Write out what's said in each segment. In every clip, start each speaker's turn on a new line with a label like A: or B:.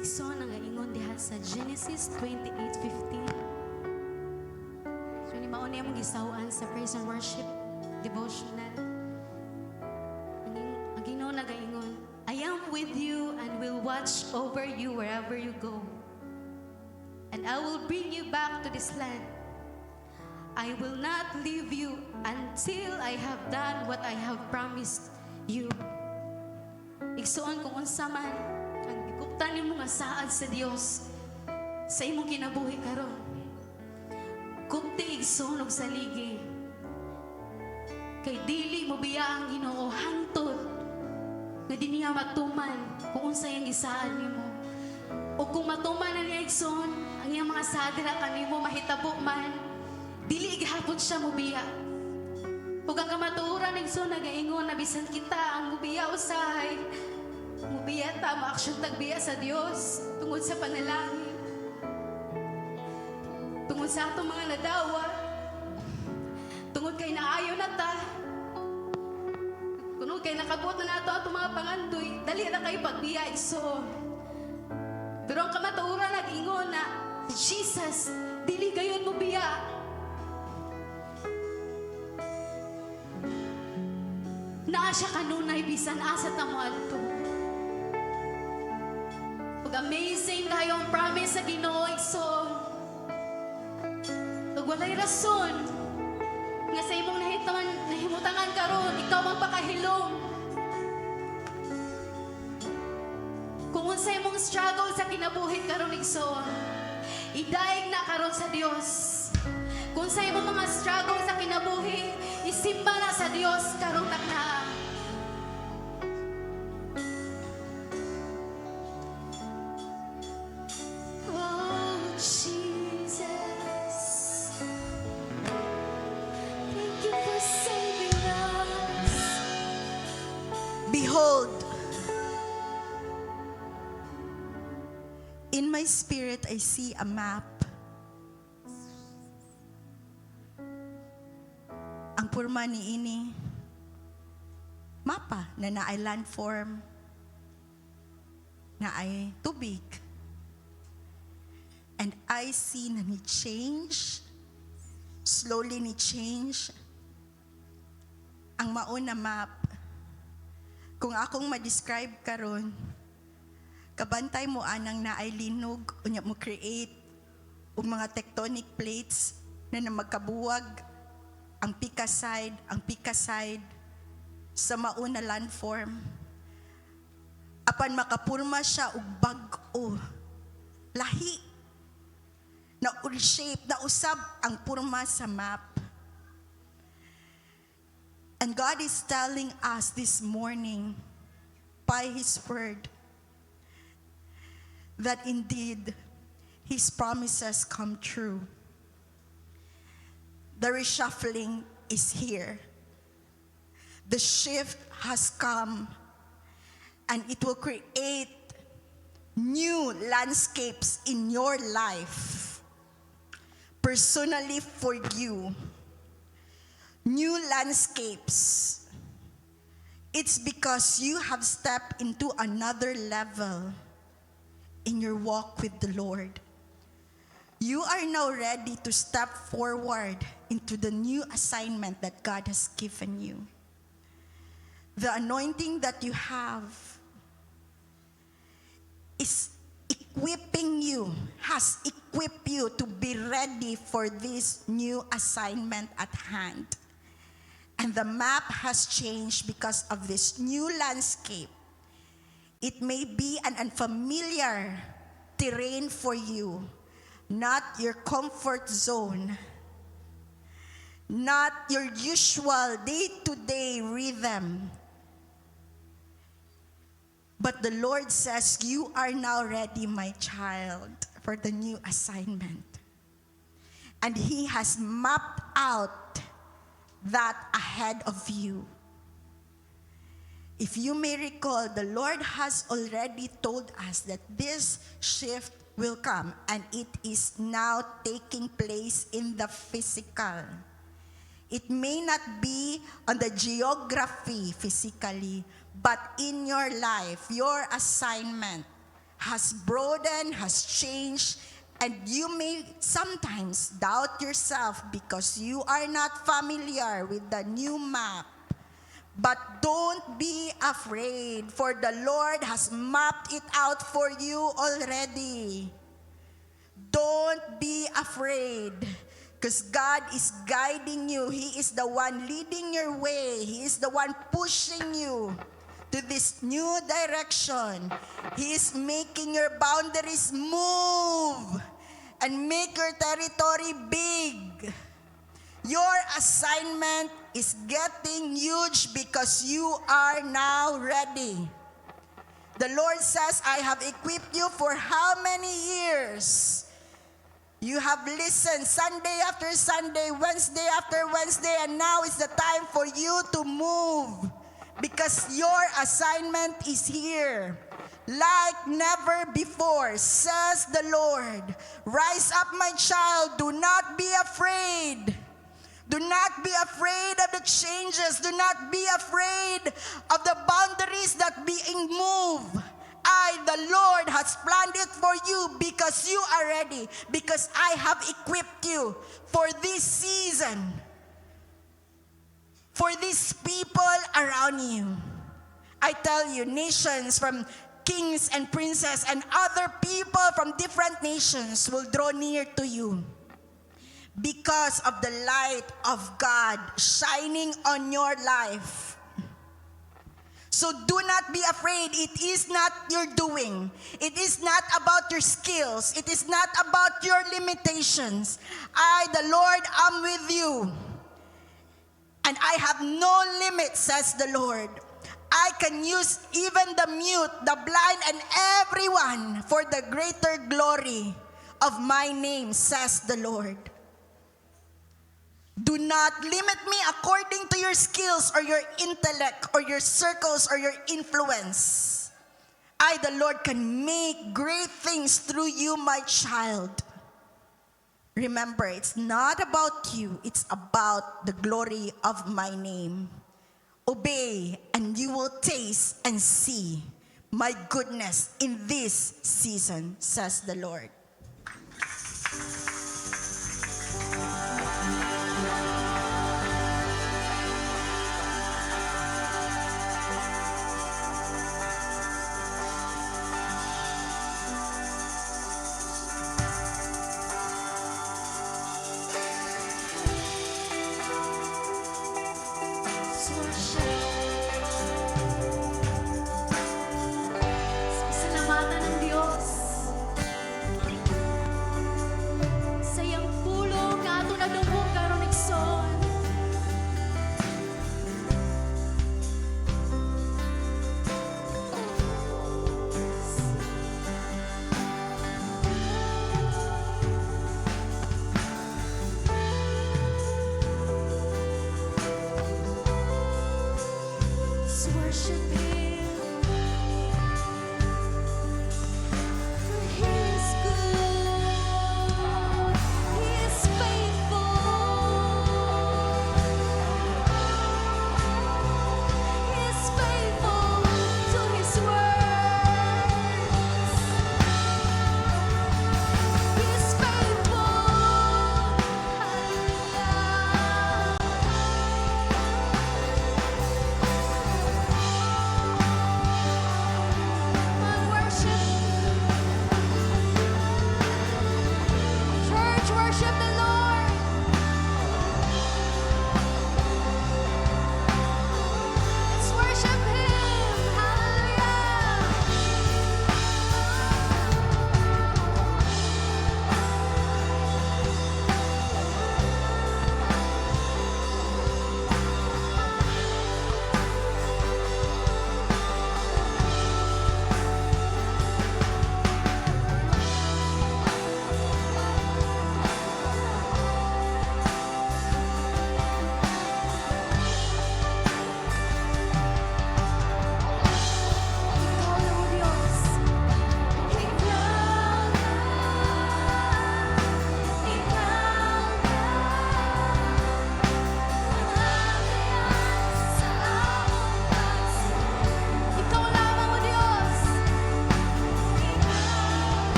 A: Igsoon nga ingon diha sa Genesis 28:15. So ni mao ni among gisawan sa praise and worship devotional. Ang Ginoo nagaingon, I am with you and will watch over you wherever you go. And I will bring you back to this land. I will not leave you until I have done what I have promised you. Igsuon kung unsa man ang gikuptan nimo nga saad sa Dios sa imong kinabuhi karon. Kupti igsuon og saligi. Kay dili mo biya ang Ginoo hangtod nga di niya matuman kung unsa yang gisaad nimo. O kung matuman na niya igsoon ang iyang mga saad dira kanimo mahitabo man, dili gihapon siya mubiya. Ug ang kamatuoran igsoon nagaingon na bisan kita ang mubiya usahay, mubiya ta maaksyon tagbiya sa Dios tungod sa panalangin. Tungod sa atong mga nadawa, tungod kay naayo na ta, tungod kay nakabot na nato atong mga pangandoy, dali na kay pagbiya igsoon. Pero ang kamatuoran nag-ingon na Jesus, dili gayon mo biya. Naa siya kanunay bisan asa ta moadto. Ug amazing kayo ang promise sa Ginoo igsoon. Ug walay rason nga sa imong nahimutangan karon ikaw ang pakahilom. Kung unsa imong struggle sa kinabuhi karon igsoon, idaig na karon sa Dios. Kung sa imong mga struggle sa kinabuhi, isimba na sa Dios karong takna. Oh Jesus, thank you for saving us.
B: Behold, in my spirit I see a map. Ang purma ni ini, mapa na naay landform, naay tubig. And I see na ni change, slowly ni change, ang mauna map. Kung akong ma-describe karon, kabantay mo anang naay linog, unya mo create og mga tectonic plates na magkabuwag ang pika side sa mauna landform. Apan makapurma siya og bag-o, lahi, na shape, na usab ang purma sa map. And God is telling us this morning by His word that indeed His promises come true. The reshuffling is here. The shift has come, and it will create new landscapes in your life. Personally for you, new landscapes. It's because you have stepped into another level in your walk with the Lord. You are now ready to step forward into the new assignment that God has given you. The anointing that you have is equipping you, has equipped you to be ready for this new assignment at hand. And the map has changed because of this new landscape. It may be an unfamiliar terrain for you, not your comfort zone, not your usual day-to-day rhythm. But the Lord says, you are now ready, my child, for the new assignment. And He has mapped out that ahead of you. If you may recall, the Lord has already told us that this shift will come, and it is now taking place in the physical. It may not be on the geography physically, but in your life, your assignment has broadened, has changed, and you may sometimes doubt yourself because you are not familiar with the new map. But don't be afraid, for the Lord has mapped it out for you already. Don't be afraid, because God is guiding you. He is the one leading your way. He is the one pushing you to this new direction. He is making your boundaries move and make your territory big. Your assignment is getting huge because you are now ready. The Lord says, I have equipped you for how many years? You have listened Sunday after Sunday, Wednesday after Wednesday, and now is the time for you to move because your assignment is here. Like never before, says the Lord. Rise up, my child. Do not be afraid. Do not be afraid of the changes. Do not be afraid of the boundaries that being moved. I, the Lord, has planned it for you because you are ready. Because I have equipped you for this season. For these people around you. I tell you, nations from kings and princes and other people from different nations will draw near to you. Because of the light of God shining on your life. So do not be afraid. It is not your doing. It is not about your skills. It is not about your limitations. I, the Lord, am with you. And I have no limit, says the Lord. I can use even the mute, the blind, and everyone for the greater glory of my name, says the Lord. Do not limit me according to your skills or your intellect or your circles or your influence. I, the Lord, can make great things through you, my child. Remember, it's not about you. It's about the glory of my name. Obey, and you will taste and see my goodness in this season, says the Lord.
A: Salamatan ng Diyos sa iyang pulong nga ato nadungog karon igsoon. Let's worship Him. He is good. He is faithful. He is faithful to His words. He is faithful. Hallelujah. Worship. Church, worship the Lord. Let's worship Him. Hallelujah.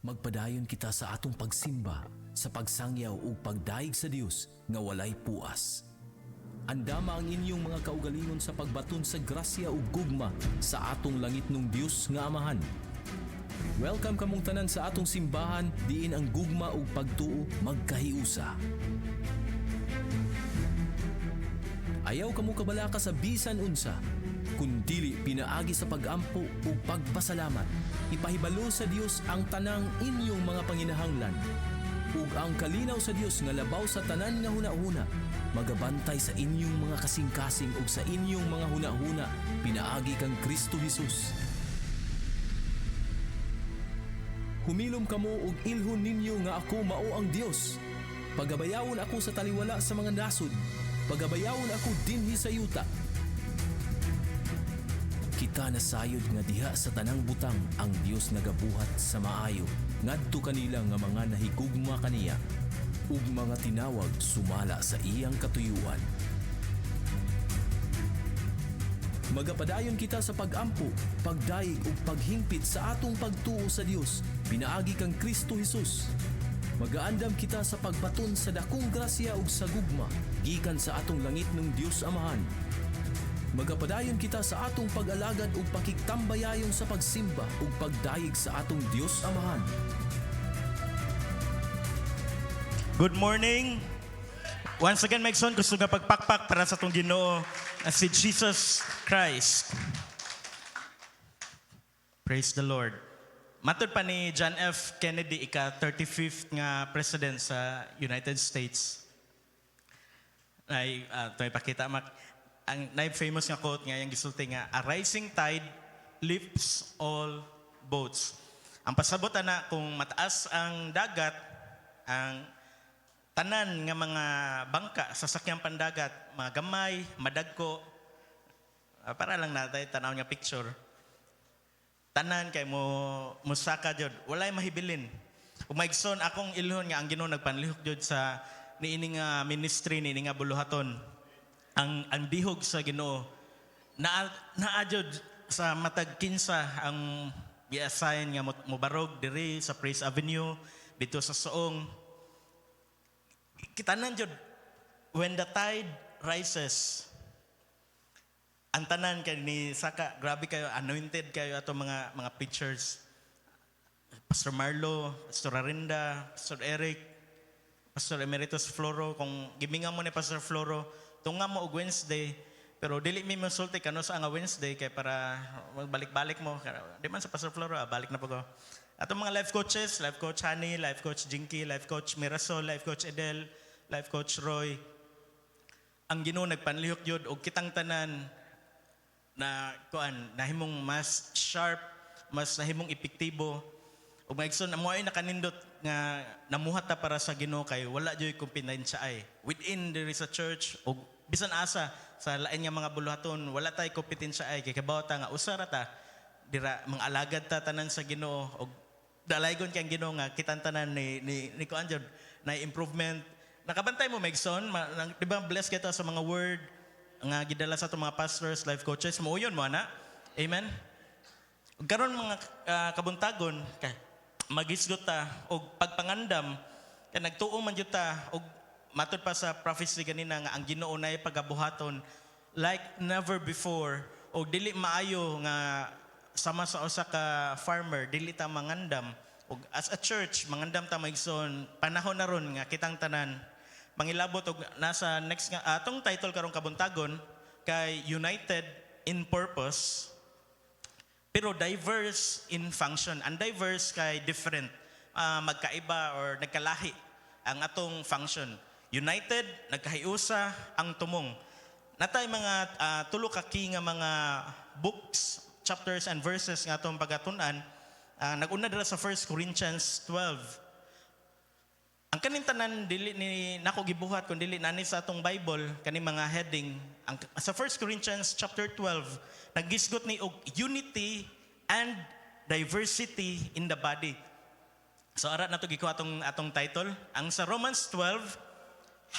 C: magpadayon kita sa atong pagsimba, sa pagsangyaw ug pagdaig sa Dios nga walay puas. Andama ang inyong mga kaugalingon sa pagbaton sa grasya ug gugma sa atong langitnong Dios nga Amahan. Welcome kamong tanan sa atong simbahan diin ang gugma ug pagtuo magkahiusa. Ayaw kamo kabalaka sa bisan unsa, kundili pinaagi sa pagampo ug pagpasalamat. Ipahibalo sa Dios ang tanang inyong mga panginahanglan. Ug ang kalinaw sa Dios nga labaw sa tanan nga hunahuna, magabantay sa inyong mga kasing-kasing ug sa inyong mga hunahuna pinaagi kang Kristo Jesus. Humilom kamo ug ilhon ninyo nga ako mao ang Dios. Pagabayawon ako sa taliwala sa mga nasod. Pagabayawon ako dinhi sa yuta. Kita nasayod nga diha sa tanang butang ang Dios nagabuhat sa maayo ngadto kanila nga mga nahigugma kaniya ug mga tinawag sumala sa iyang katuyuan. Magapadayon kita sa pagampo, pagdaig ug paghingpit sa atong pagtuo sa Dios pinaagi kang Kristo Jesus. Magaandam kita sa pagbaton sa dakong grasya ug sa gugma gikan sa atong langitnong Dios Amahan. Magapadayon kita sa atong pag-alagad ug pakigtambayayong sa pagsimba ug pagdaig sa atong Dios Amahan.
D: Good morning. Once again, Mike Son, gusto nga pagpakpak para sa itong Ginoo na si Jesus Christ. Praise the Lord. Matod pa ni John F. Kennedy, ika-35th nga president sa United States. Ito ay pakita. Ang famous nga quote nga yung gisulti nga, "A rising tide lifts all boats." Ang pasabot na kung mataas ang dagat, ang tanan nga mga bangka sa sakyang pandagat, mga gamay, madagko, para lang natin tanaw nga picture. Tanan kay mo musaka jud, walay mahibilin. Ug maigsoon akong ilhon nga ang Ginoo nagpanlihok jud sa niini nga ministry niini nga buluhaton. Ang dihog sa Ginoo naa jud sa matag kinsa ang gi-assign nga mobarog diri sa Praise Avenue dito sa Soong. Kitanan jud when the tide rises, ang tanan kay ni Saka, grabe kayo, anointed kayo ato mga pictures. Pastor Marlo, Pastor Arinda, Pastor Eric, Pastor Emeritus Floro, kung gimingan mo ni Pastor Floro, tunga mo og Wednesday, pero dili mi masulti kano sa nga Wednesday kay para magbalik-balik mo. Di man sa Pastor Floro, balik na po ko. Atong mga life coaches, Life Coach Honey, Life Coach Jinky, Life Coach Mirasol, Life Coach Edel, Life Coach Roy. Ang Ginoo nagpanlihok yun og kitang tanan na nahimong mas sharp, mas nahimong epektibo. Ug maigsoon amo ay nakanindot nga namuhat ta para sa Ginoo kay wala joy kompetensya ay. Within there is a church ug bisan asa sa lain nga mga buluhaton wala tay kompetensya ay kay kabaw ta nga usara ta dira mga alagad ta tanan sa Ginoo ug dalaygon kay ang Ginoo nga kitang tanan ni kuan jud na improvement. Nakabantay mo Megson, di ba blessed kita sa mga word nga gidala sa itong mga pastors, life coaches, mauyon mo ana. Amen? Karon mga kabuntagon, kay magisgot ta og pagpangandam, kay nagtuo man jud ta og matud pa sa prophecy ganina nga ang Ginoo nay pagabuhaton like never before og dili maayo nga sama sa usa ka farmer dili ta mangandam og as a church mangandam ta maigsoon panahon na ron nga kitang tanan mangilabot og nasa next nga atong title karong kabuntagon kay United in Purpose pero diverse in function. And diverse kay different, magkaiba or nagkalahi ang atong function. United, nagkahiusa ang tumong. Natay mga tulo ka key nga mga books, chapters and verses nga atong pagatunan. Nag-una dira sa 1 Corinthians 12. Ang kaning tanan dili ni nako gibuhat kun dili nani sa atong Bible kani mga heading sa 1 Corinthians chapter 12 nagisgot ni og unity and diversity in the body. So ara nato gikuha atong title. Ang sa Romans 12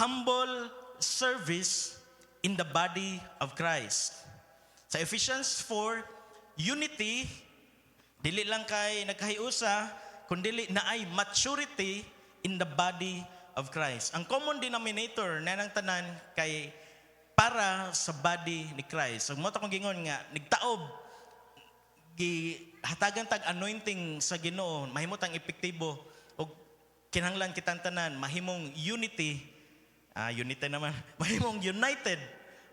D: humble service in the body of Christ. Sa Ephesians 4 unity dili lang kay nagkahiusa kundili na ay maturity in the body of Christ. Ang common denominator na nang tanan kay para sa body ni Christ. So mo ta kong gingon nga nigtaob hatagan tag anointing sa Ginoo, mahimot ang epektibo og kinahanglan kitang tanan mahimong unity, unity naman, mahimong united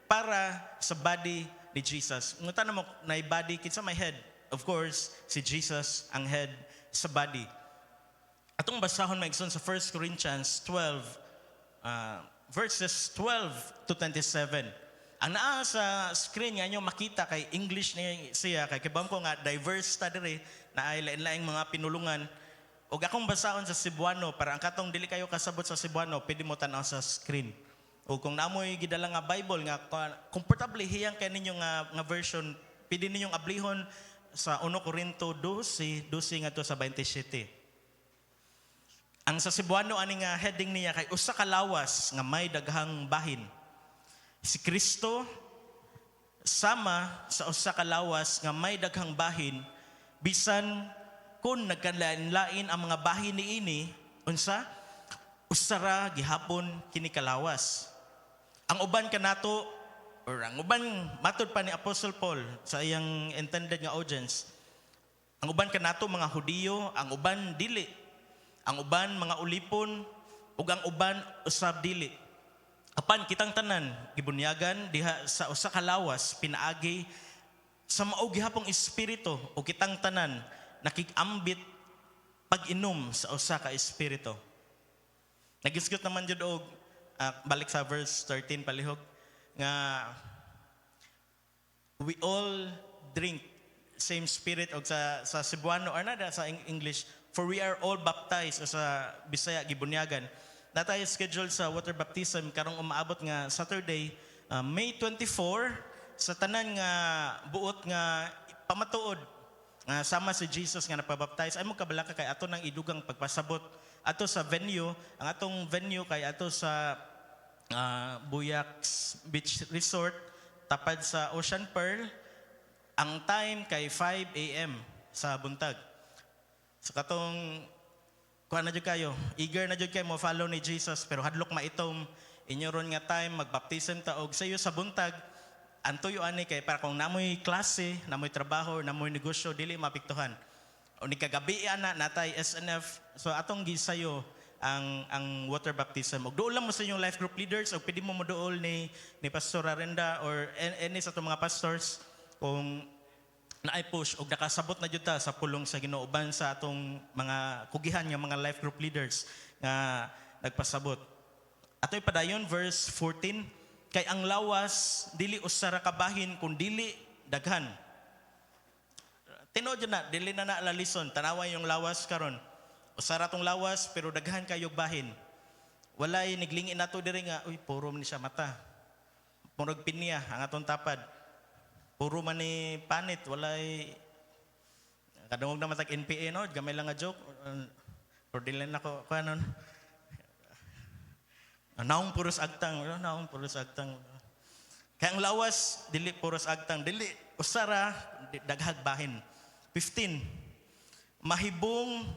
D: para sa body ni Jesus. Ngunta na mo na body kinsa may head. Of course, si Jesus ang head sa body. Atong basahon maigsoon sa 1 Corinthians 12 verses 12 to 27. Ang naa sa screen nga nyo makita kay English ni siya kay kibam ko nga diverse ta diri na ay lain-laing mga pinulungan. Og akong basahon sa Cebuano para ang katong dili kayo kasabot sa Cebuano, pwede mo tan-aw sa screen. O kung naamoy gidala nga Bible nga comfortably hiyang kay ninyo nga version, pwede ninyong ablihon sa 1 Corinto 12 nga to sa 27. Ang sa Cebuano ani nga heading niya kay usa ka lawas nga may daghang bahin. Si Kristo sama sa usa ka lawas nga may daghang bahin bisan kun nagkalain-lain ang mga bahin niini unsa usara gihapon kini kalawas. Ang uban kanato or ang uban matud pa ni Apostle Paul sa iyang intended nga audience. Ang uban kanato mga Hudiyo, ang uban dili. Ang uban mga ulipon ug ang uban usab dili. Apan kitang tanan gibunyagan diha sa usa ka lawas pinaagi sa mao gihapong espiritu o kitang tanan nakikambit pag-inom sa usa ka espiritu. Nagisgot naman jud og balik sa verse 13 palihog nga we all drink same spirit og sa Cebuano or nada sa English, for we are all baptized o sa Bisaya gibunyagan. Na tayo schedule sa water baptism karong umaabot nga Saturday, May 24 sa tanan nga buot nga pamatuod nga sama si Jesus nga napabaptize ay mo kabalaka kay ato nang idugang pagpasabot ato sa venue. Ang atong venue kay ato sa Buyacs Beach Resort tapad sa Ocean Pearl. Ang time kay 5 a.m. sa buntag. So katong kuha na dyan kayo, eager na dyan kayo mo follow ni Jesus, pero hadlok maitom inyo ron nga time, magbaptism ta og sayo sa buntag, antoyo ani kay para kung namoy klase, namoy trabaho, namoy negosyo, dili mapiktuhan. O ni kagabi ana natay SNF, so atong gisayo ang water baptism. Og duol lang mo sa inyong life group leaders, o pwede mo moduol ni Pastor Arenda or any sa itong mga pastors kung na-push o nakasabot na jud ta sa pulong sa Ginoo uban sa atong mga kugihan nga mga life group leaders nga nagpasabot. Ato'y padayon verse 14, kay ang lawas dili usara ka bahin kun dili daghan. Tinuod na dili na lison tanawa yung lawas karon. Usara tong lawas pero daghan kayog bahin. Walay niglingin nato diri nga uy puro man ni siya mata. Murag pinya ang atong tapad. Puro man ni panit, walay kadungog na matag NPA no, gamay lang nga joke. Or dili na ko kanon. Naong puros agtang, naong puros agtang. Kaya ang lawas dili puros agtang, dili usara daghag bahin. 15. Mahimong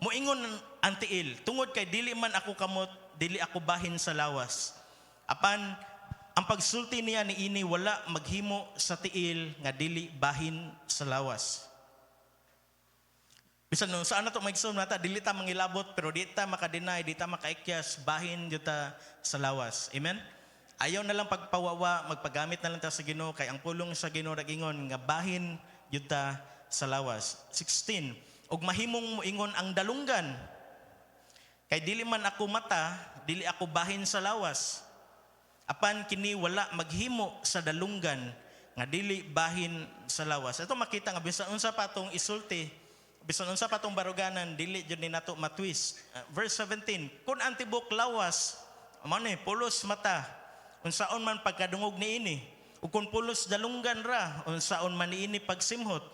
D: moingon ang tiil tungod kay dili man ako kamot, dili ako bahin sa lawas. Apan ang pagsulti niya ni ini wala maghimo sa tiil nga dili bahin sa lawas. Bisan no saan nato maigsoon nata dili ta mangilabot pero di ta makadeny, di ta makaikyas bahin jud ta sa lawas. Amen. Ayaw na lang pagpawawa, magpagamit na lang ta sa Ginoo kay ang pulong sa Ginoo ragingon nga bahin jud ta sa lawas. 16. Og mahimong moingon ang dalunggan. Kay dili man ako mata, dili ako bahin sa lawas. Apan kini wala maghimo sa dalunggan nga dili bahin sa lawas. Ito makita nga bisan unsa pa tong isulti, bisan unsa pa tong baruganan dili jud ni nato matwist. Verse 17, kun ang tibok lawas amo ni pulos mata, unsaon man pagkadungog niini, ug kun pulos dalunggan ra, unsaon man niini pagsimhot.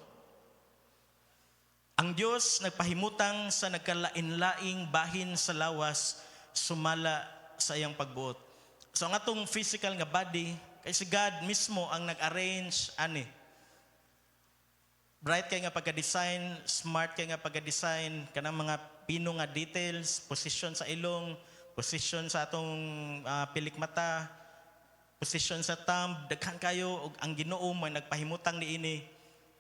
D: Ang Dios nagpahimutang sa nagkalain-laing bahin sa lawas sumala sa iyang pagbuot. So ang atong physical nga body, kay si God mismo ang nag-arrange ani. bright kay nga pagka-design, smart kay nga pagka-design, kanang mga pino nga details, position sa ilong, position sa atong pilik mata, position sa thumb, daghan kayo og ang Ginoo may nagpahimutang niini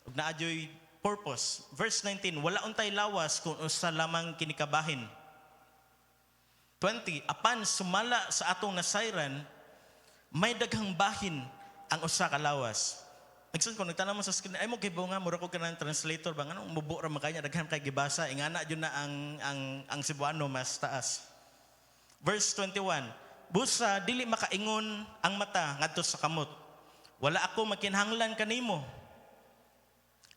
D: ug naadyoy purpose. Verse 19, wala untay lawas kung usa lamang kinikabahin. 20, apan sumala sa atong nasayran, may daghang bahin ang usa ka lawas. Nagsun ko nagtanong mo sa screen, ay mo kay bunga mura ko kanang translator ba nganong mubo ra man kanya daghan kay gibasa ingana jud na ang Cebuano mas taas. Verse 21, busa dili makaingon ang mata ngadto sa kamot. Wala ako makinhanglan kanimo.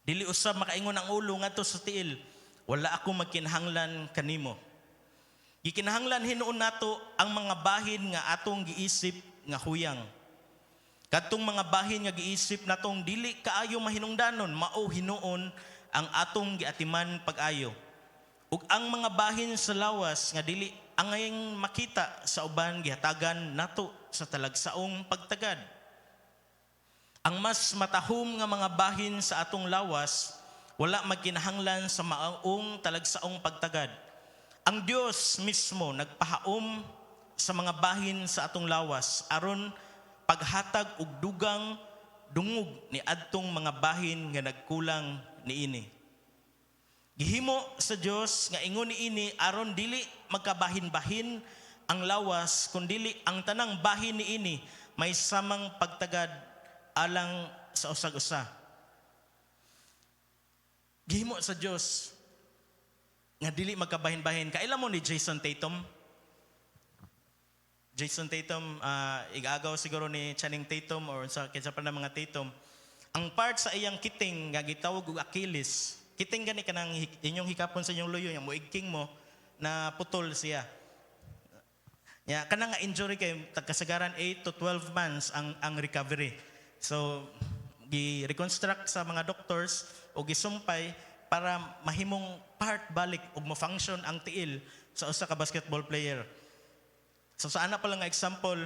D: Dili usab makaingon ang ulo ngadto sa tiil. Wala ako makinhanglan kanimo. Gikinahanglan hinuon nato ang mga bahin nga atong giisip nga huyang. Kadtong mga bahin nga giisip natong dili kaayo mahinungdanon, mao hinuon ang atong giatiman pag-ayo. Ug ang mga bahin sa lawas nga dili angayeng makita sa uban gihatagan nato sa talagsaong pagtagad. Ang mas matahom nga mga bahin sa atong lawas wala magkinahanglan sa maong talagsaong pagtagad. Ang Dios mismo nagpahaom sa mga bahin sa atong lawas aron paghatag og dugang dungog ni adtong mga bahin nga nagkulang niini. Gihimo sa Dios nga ingon niini aron dili magkabahin-bahin ang lawas kundi ang tanang bahin niini may samang pagtagad alang sa usag-usa. Gihimo sa Dios nga dili magkabahin-bahin. Kaila mo ni Jason Tatum? Jason Tatum, igagaw siguro ni Channing Tatum or sa kinsa pa na mga Tatum. Ang part sa iyang kiting nga gitawag og Achilles, kiting gani kanang inyong hikapon sa inyong luyo, yung muigking mo na putol siya. Ya, kanang nga injury kay kasagaran 8 to 12 months ang recovery. So gi-reconstruct sa mga doctors o gisumpay para mahimong part balik ug mo-function ang tiil sa usa ka basketball player. So sa ana pa lang nga example,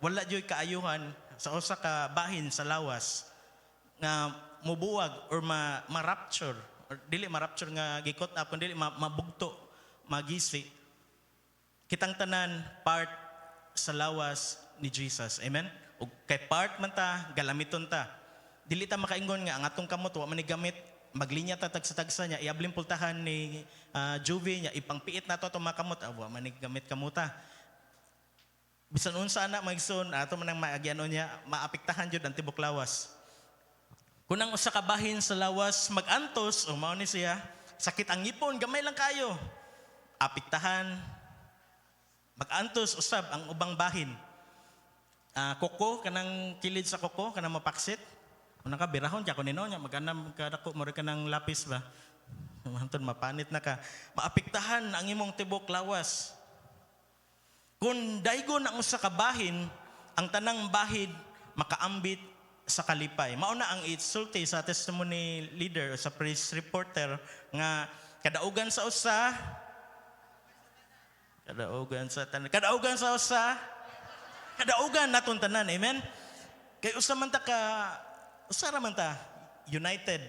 D: wala joy kaayuhan sa usa ka bahin sa lawas nga mubuwag or ma-rupture or dili ma-rupture nga gikot up kundi mabugto, magisi. Kitang tanan part sa lawas ni Jesus. Amen. Ug kay part man ta, galamiton ta. Dili ta makaingon nga ang atong kamot wa man ni gamit, maglinya ta tagsa-tagsa niya, iabling pultahan ni Juvie niya, ipangpiit nato atong mga kamot, wa man ni gamit kamuta. Bisan unsa na magsun ato man nang maagyanon niya maapektahan jud ang tibok lawas. Kunang usa ka bahin sa lawas magantos o mao ni siya sakit ang ngipon gamay lang kayo. Apektahan magantos usab ang ubang bahin. Koko kanang kilid sa koko kanang mapaksit. Unang ka birahon kya kunino nya maganam ka dako mo kanang lapis ba. Mahantod mapanit na ka. Maapektahan ang imong tibok lawas. Kung daygon ang usa ka bahin, ang tanang bahid makaambit sa kalipay. Mao na ang itsulti sa testimony leader o sa praise reporter nga kadaugan sa usa, kadaugan naton tanan. Amen. Kay usa man ta usara man ta united.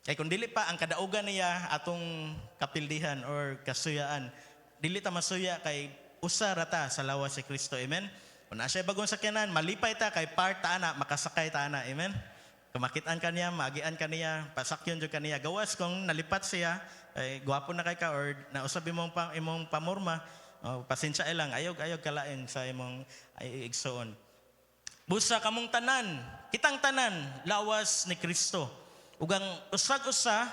D: Kay kung dili pa ang kadaugan niya atong kapildihan or kasuyaan, dili ta masuya kay usara ta sa lawas si Kristo. Amen. Kung na siya bagong sakyanan, malipay ta kay part ta na, makasakay ta na. Amen. Kumakitaan ka niya, maagian ka niya, pasakyon jud ka niya. Gawas kung nalipat siya, ay gwapo na kay ka or nausab imong pamorma, pasensya lang, ayog kalain sa imong igsoon. Busa kamong tanan, kitang tanan, lawas ni Kristo. Ugang usag-usa,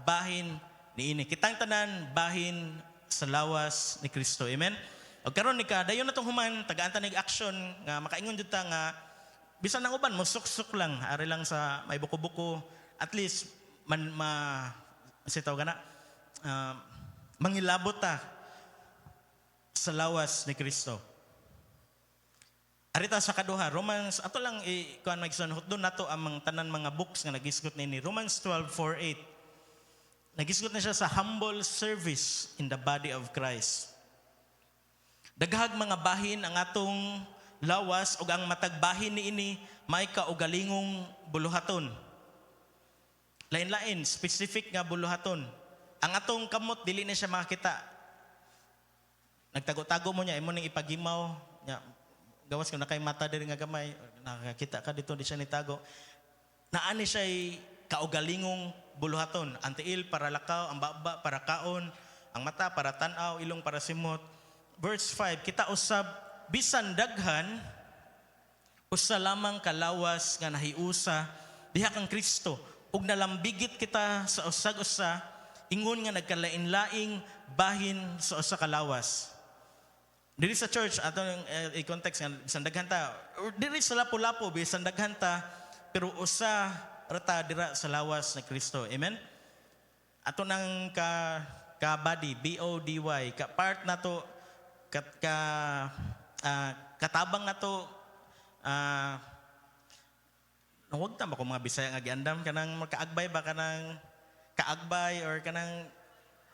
D: bahin niini. Kitang tanan, bahin sa lawas ni Kristo. Amen. O karon ni ka, dayon na itong human, tagaan ta action nga makaingon jud ta nga bisan ang uban mo suksok lang, ari lang sa may buko-buko, at least sitaw gana mangilabot ta sa lawas ni Kristo. Arita sa kaduha, Romans, ato lang kuan magsun hutdon nato ang tanan mga books nga nagisgot ni Romans 12:4-8. Nagisgot na siya sa humble service in the body of Christ. Daghag mga bahin ang atong lawas ug ang matag bahin niini may kaugalingong buluhaton. lain-lain, specific nga buluhaton. Ang atong kamot, dili na siya makakita. Nagtago-tago mo niya, imo ning ipagimaw. Nya, gawas ko na kay mata diri nga gamay, nakakita ka dito, di siya nitago. Naani siya'y kaugalingong buluhaton. Ang tiil para lakaw, ang baba para kaon, ang mata para tanaw, ilong para simot. Verse 5, kita usab, bisan daghan, usa lamang kalawas nga nahiusa, diha kang Kristo. Ug nalambigit kita sa usag-usa, ingon nga nagkalain-laing bahin sa usa ka lawas. Diri sa church ato i-context nga bisan daghan ta, or diri sa lapu-lapu bisan daghan ta, pero usa rata dira sa lawas na Kristo. Amen. Ato nang ka body, BODY, ka part nato katabang nato huwag tama ko mga Bisaya nga giandam kanang makaagbay ba kanang kaagbay or kanang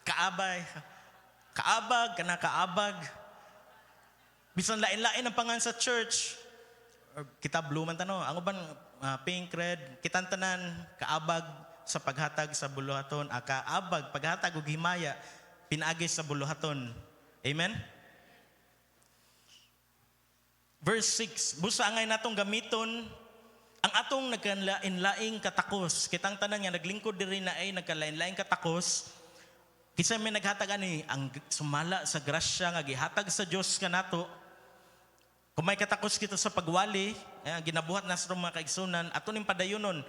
D: kaabay, kaabag, kanang kaabag. Bisan lain-lain ang pangan sa church. Or kita blue man tano, ang uban pink, red, kitang tanan kaabag sa paghatag sa buluhaton, kaabag paghatag og himaya pinaagi sa buluhaton. Amen. Verse 6, busa angay natong gamiton ang atong nagkalain-laing katakos. Kitang tanan nga naglingkod diri na ay nagkalain-laing katakos. Kisa may naghatag ani ang sumala sa grasya nga gihatag sa Dios kanato. Kung may katakos kita sa pagwali, ginabuhat na sa mga kaigsunan, ato ning padayonon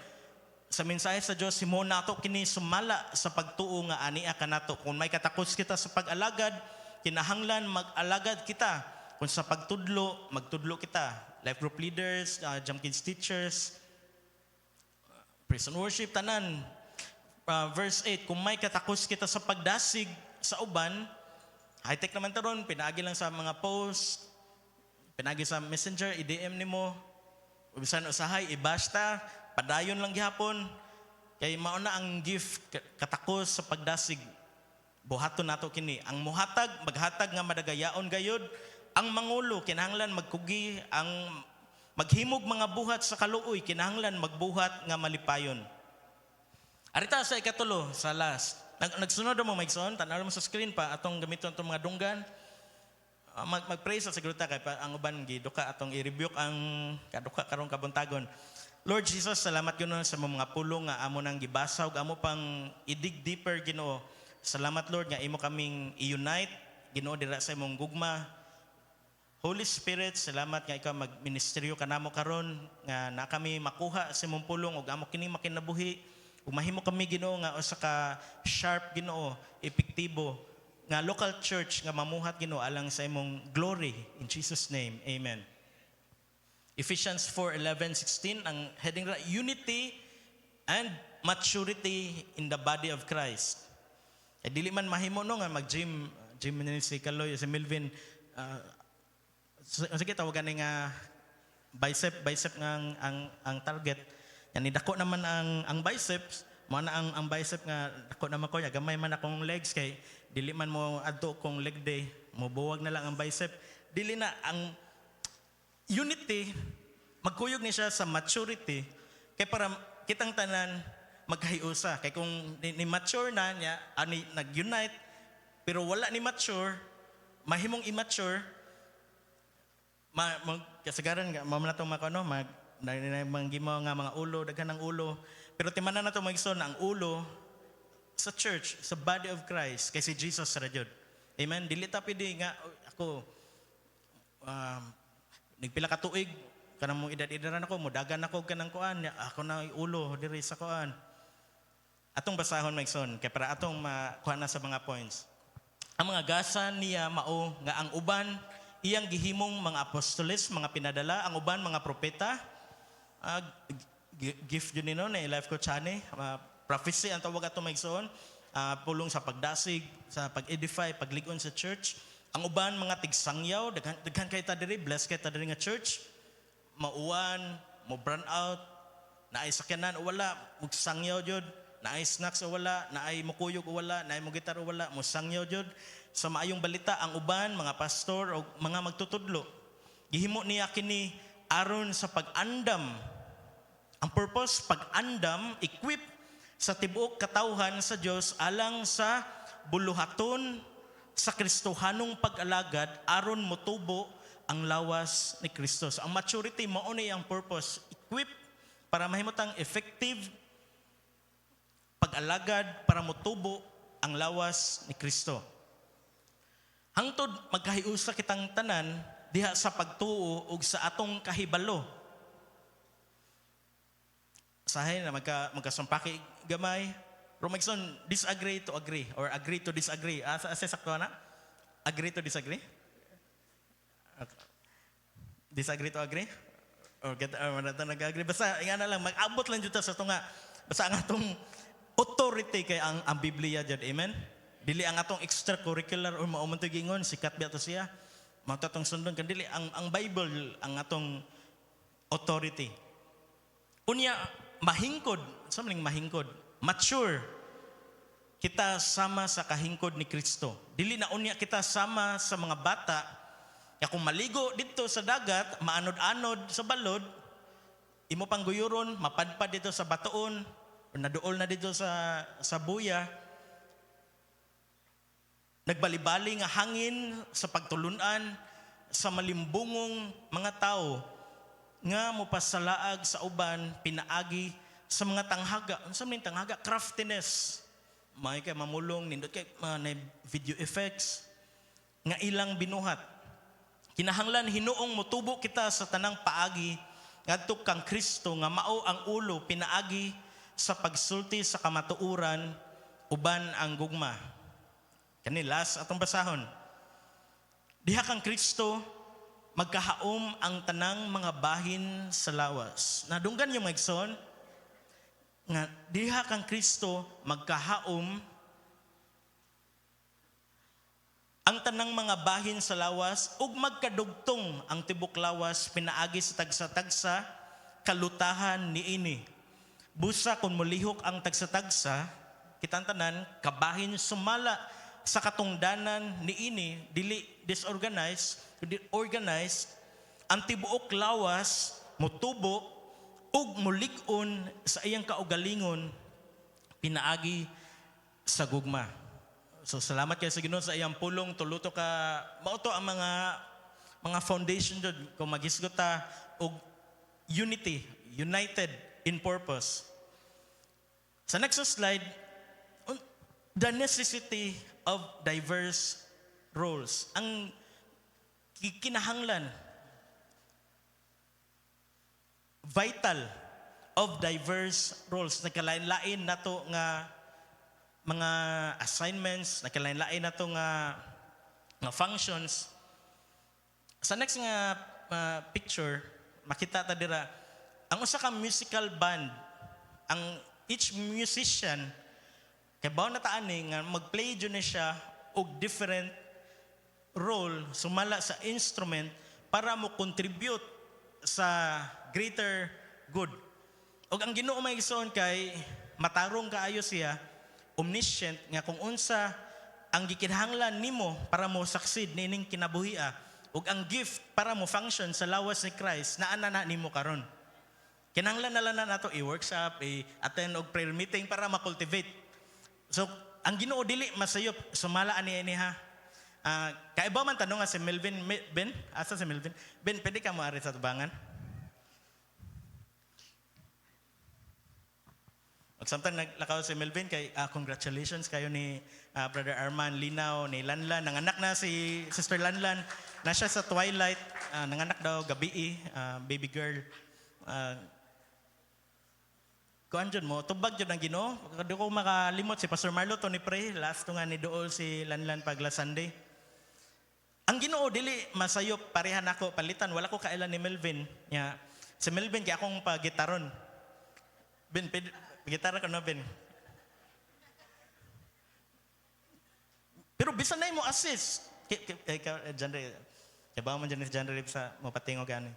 D: sa mensahe sa Dios himo nato kini sumala sa pagtuo nga ania kanato. Kung may katakos kita sa pag-alagad, kinahanglan mag-alagad kita. Kung sa pagtudlo, magtudlo kita. Life group leaders, Jump Kids teachers, praise and worship, tanan. Verse 8, kung may katakos kita sa pagdasig sa uban, high-tech naman taron, pinaagi lang sa mga post, pinaagi sa messenger, i-DM nimo, bisan usahay, i-basta, padayon lang gihapon, kay mauna ang gift, katakos sa pagdasig, buhaton nato kini. Ang muhatag, maghatag nga madagayaon gayod, ang mangulo, kinahanglan magkugi, ang maghimog mga buhat sa kaluoy, kinahanglan magbuhat nga malipayon. Arita sa ikatulo, sa last. Nagsunod mo, Maigson, tanaw mo sa screen pa, atong gamiton itong mga dunggan. Mag-pray sa siguro ta, kay ang uban, giduka, atong i-rebuke ang kaduka karong kabuntagon. Lord Jesus, salamat yun sa mga pulong nga amo nang gibasaw, amo pang i-dig deeper, Ginoo. Salamat, Lord, nga imo kaming i-unite, Ginoo, dira sa imong gugma. Holy Spirit, salamat nga ikaw magministeryo kanamo karon nga na kami makuha sa imong pulong ug amo kini makinabuhi ug mahimo kami Ginoo nga usa ka sharp Ginoo, epektibo nga local church nga mamuhat Ginoo alang sa imong glory in Jesus name. Amen. Ephesians 4:11-16 ang heading ra unity and maturity in the body of Christ. Dili man mahimo no nga mag-gym ni si Kaloy, si Melvin, sige tawagan nga bicep nga ang target. Yan dako naman ang biceps, mo na ang bicep nga dako naman ko ya gamay man akong legs kay dili man mo adto kong leg day, mo buwag na lang ang bicep. Dili na ang unity magkuyog ni siya sa maturity kay para kitang tanan magkahiusa. Kay kung ni mature na niya ani nag-unite pero wala ni mature, mahimong immature, kasagaran nga mamo na tong mga ano manggimo nga mga ulo, daghan ng ulo, pero timanan na to magison ang ulo sa church, sa body of Christ kay si Jesus ra jud. Amen. Dili ta pidi nga ako nagpila ka tuig kanang mo edad-edaran ako, modagan ako kanang kuan, ako na ulo diri sa kuan. Atong basahon magison kay para atong makuha na sa mga points. Ang mga gasan niya mao nga ang uban iyang gihimong mga apostoles, mga pinadala, ang uban mga propeta, gift yun nino na life coach ani, prophecy ang tawag ato maigsoon, pulong sa pagdasig, sa pag-edify, pagligon sa church. Ang uban mga tigsangyaw, daghan kay ta diri, blessed kay ta diri nga church, mauwan, mo burn out, naay sakyanan o wala, mugsangyaw jud, naay snacks o wala, naay mukuyog o wala, naay mo gitar o wala, musangyaw jud. Sa maayong balita, ang uban, mga pastor o mga magtutudlo, gihimo niya kini aron sa pag-andam. Ang purpose, pag-andam, equip sa tibuok katawhan sa Dios alang sa buluhaton sa Kristohanong pag-alagad aron motubo ang lawas ni Kristo. So, ang maturity mao ni ang purpose, equip para mahimutang effective pag-alagad para motubo ang lawas ni Kristo. Hangtod magkahiusa kitang tanan diha sa pagtuo ug sa atong kahibalo. Sahay na magkasumpaki gamay. Romagson, disagree to agree or agree to disagree. Asa sakto na? Agree to disagree? Disagree to agree? Or nag-agree. Basta nga na lang, mag-abot lang dito sa ito nga. Basta ang atong authority kay ang Biblia dyan. Amen? Dili ang atong extracurricular or maumunto gingon, sikat ba ito siya? Matatong sundon kan dili ang Bible ang atong authority. Unya mahingkod, sa maning mahingkod, mature kita sama sa kahingkod ni Kristo. Dili na unya kita sama sa mga bata. Ya kung maligo dito sa dagat, maanod-anod sa balod, imo pangguyuron, mapadpad dito sa batoon, o naduol na dito sa buya, nagbalibali nga hangin sa pagtulunan sa malimbungong mga tao nga mopasalaag sa uban pinaagi sa mga tanghaga. Ano sa mga tanghaga? Craftiness. May kay mamulong nindot kay na video effects nga ilang binuhat. Kinahanglan hinuong motubo kita sa tanang paagi ngadto kang Kristo nga mao ang ulo pinaagi sa pagsulti sa kamatuoran uban ang gugma. Kani last atong basahon. Diha kang Kristo magkahaom ang tanang mga bahin sa lawas. Nadunggan yung magson nga diha kang Kristo magkahaom ang tanang mga bahin sa lawas ug magkadugtong ang tibok lawas pinaagi sa tagsa-tagsa kalutahan niini. Busa kun molihok ang tagsa-tagsa kitang tanan kabahin sumala sa katungdanan niini dili disorganized ang tibuok lawas motubo ug mulig-on sa iyang kaugalingon pinaagi sa gugma. So salamat kayo sa Ginoo sa iyang pulong tuluto ka mauto ang mga foundation jud kung maghisgot ta og united in purpose. Sa next slide, the necessity of diverse roles. Ang kinahanglan, vital of diverse roles. Nagkalain-lain na to nga mga assignments, nagkalain-lain na to nga functions. Sa next nga picture, makita ta dira, ang usa ka musical band, ang each musician, kay bawo na taani nga mag-play jud na siya og different role sumala sa instrument para mo contribute sa greater good. Og ang Ginoo may igsoon kay matarong kaayo siya, omniscient nga kung unsa ang gikinahanglan nimo para mo succeed nining kinabuhia ug ang gift para mo function sa lawas ni Christ naa na nimo karon. Kinahanglan na lang nato i-workshop, i-attend og prayer meeting para ma-cultivate. So, ang Ginoo dili masayop sumala ani ha. Kaiba man tanong nga si Melvin Ben, asa si Melvin? Ben, pwede ka mo ari sa tubangan? Samtang naglakaw si Melvin kay congratulations kayo ni Brother Arman Linaw ni Lanlan. Nanganak na si Sister Lanlan. Na siya sa twilight, nanganak daw gabi baby girl. Kuan jud mo, tubag jud ang Ginoo. Kadi ko makalimot si Pastor Marlo to ni pray last nga ni duol si Lanlan pag last Sunday. Ang Ginoo dili masayop pareha nako palitan wala ko kailan ni Melvin. Nya si Melvin kay akong pagitaron. Ben gitara ka na Ben. Pero bisan na mo assist. Genre. Kaya ba man dyan si genre sa mapatingog gani.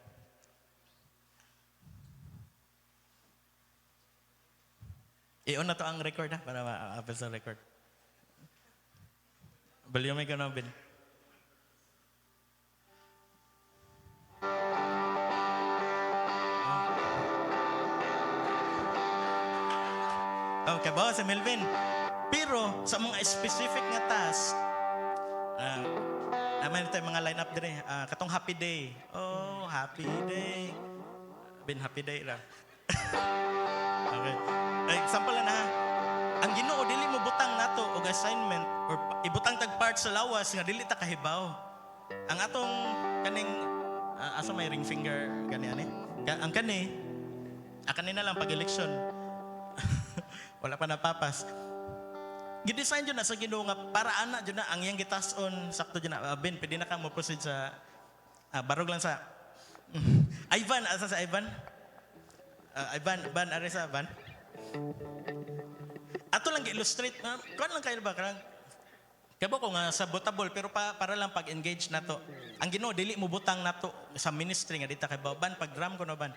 D: I-on na to ang record para ma-apple sa record. Volume ka na Ben. Okay ba si Melvin? Pero sa mga specific nga task, naman tayo mga line-up din katong happy day. Oh, happy day. Bin happy day ra. Okay. Example na ha. Ang Ginoo dili mo butang nato og assignment or ibutang tag part sa lawas nga dili ta kahibaw. Ang atong kaning asa may ring finger kani ani. Ang kanina lang pag election. Wala pa napapas. Gidesign jud na sa Ginoo nga para ana jud na ang iyang gitas-on sakto jud na Ben pwede na ka mo proceed sa barog lang sa Ivan asa sa Ivan? Ivan are sa Ivan? Ato lang gi-illustrate kuan lang kayo ba karang kabo ko nga sa botable pero para lang pag-engage nato. Ang Ginoo dili mo butang nato sa ministry nga dita kay ban pag drum ko no ban.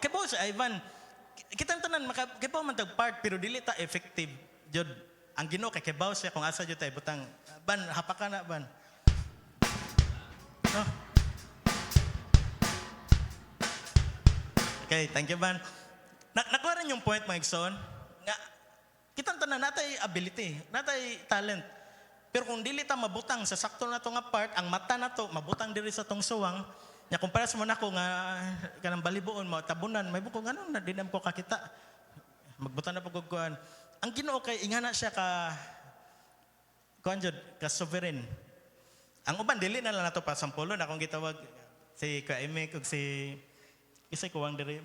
D: Kabo sa Ivan kitang tanan makakibaw man tag part pero dili ta effective jud ang Ginoo kay kibaw siya kung asa jud tay butang ban hapakan na ban no? Okay, thank you ban nakuha rin yung point mga igsoon nga kitang tanan natay ability natay talent pero kung dili ta mabutang sa sakto na to nga part ang mata nato mabutang diri sa tong suwang nya kumpara sa mga ko nga kanang balibuon mo tabunan may buko ngano na dinam ko kakita magbutan na pagkuan ang Ginoo kay ingana siya ka kuan jud ka sovereign ang uban dili na lang nato pa sampolon akong gitawag si Kaime ug si isay kuwang diri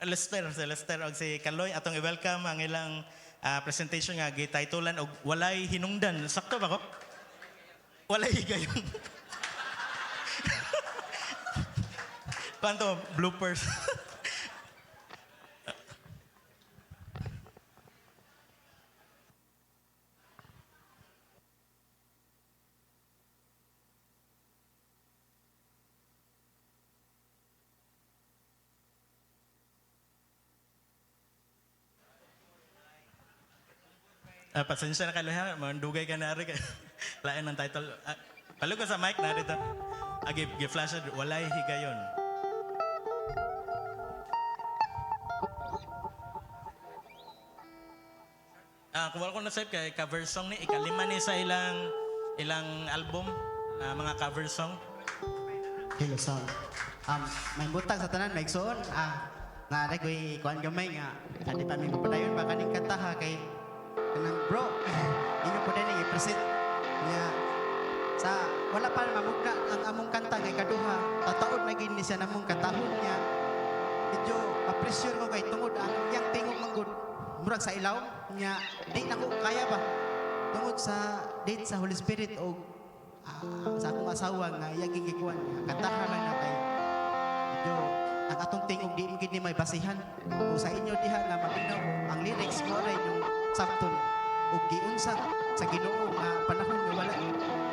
D: Lester og si Kaloy atong i-welcome ang ilang presentation nga gititulan og walay hinungdan sakto ba ko walay higayon Kanto, bloopers. Pasensya na kayo ha, mandugay ka na rin. Lain ang title. Palug ko sa mic na rito. Gi-flash walay higayon. Kung wala ko na-save kay cover song ni, ikalima ni sa ilang album, mga cover song.
E: Hello, song. May butang sa tanan, may igsoon. Nga, ko'y kuhan gamay nga. Kani pa may mapadayon ba kaning kanta ha kay kanang bro. Inyo po din i-present niya. Sa wala pa mamugna ang among kanta kay kaduha. Tataod na gini siya namong katahon niya. Medyo ma-pressure ko kay tungod ang yang tingog manggod. Murag sa ilaw niya. Di na ko kaya ba? Tungod sa date sa Holy Spirit o sa akong asawa nga iyang gigikuan niya. Kantahan lang na kay medyo ang atong tingog di magid ni may basihan. O sa inyo diha nga maminaw ang lyrics mo ray yung sakto o giunsa sa Ginoo nga panahon nga wala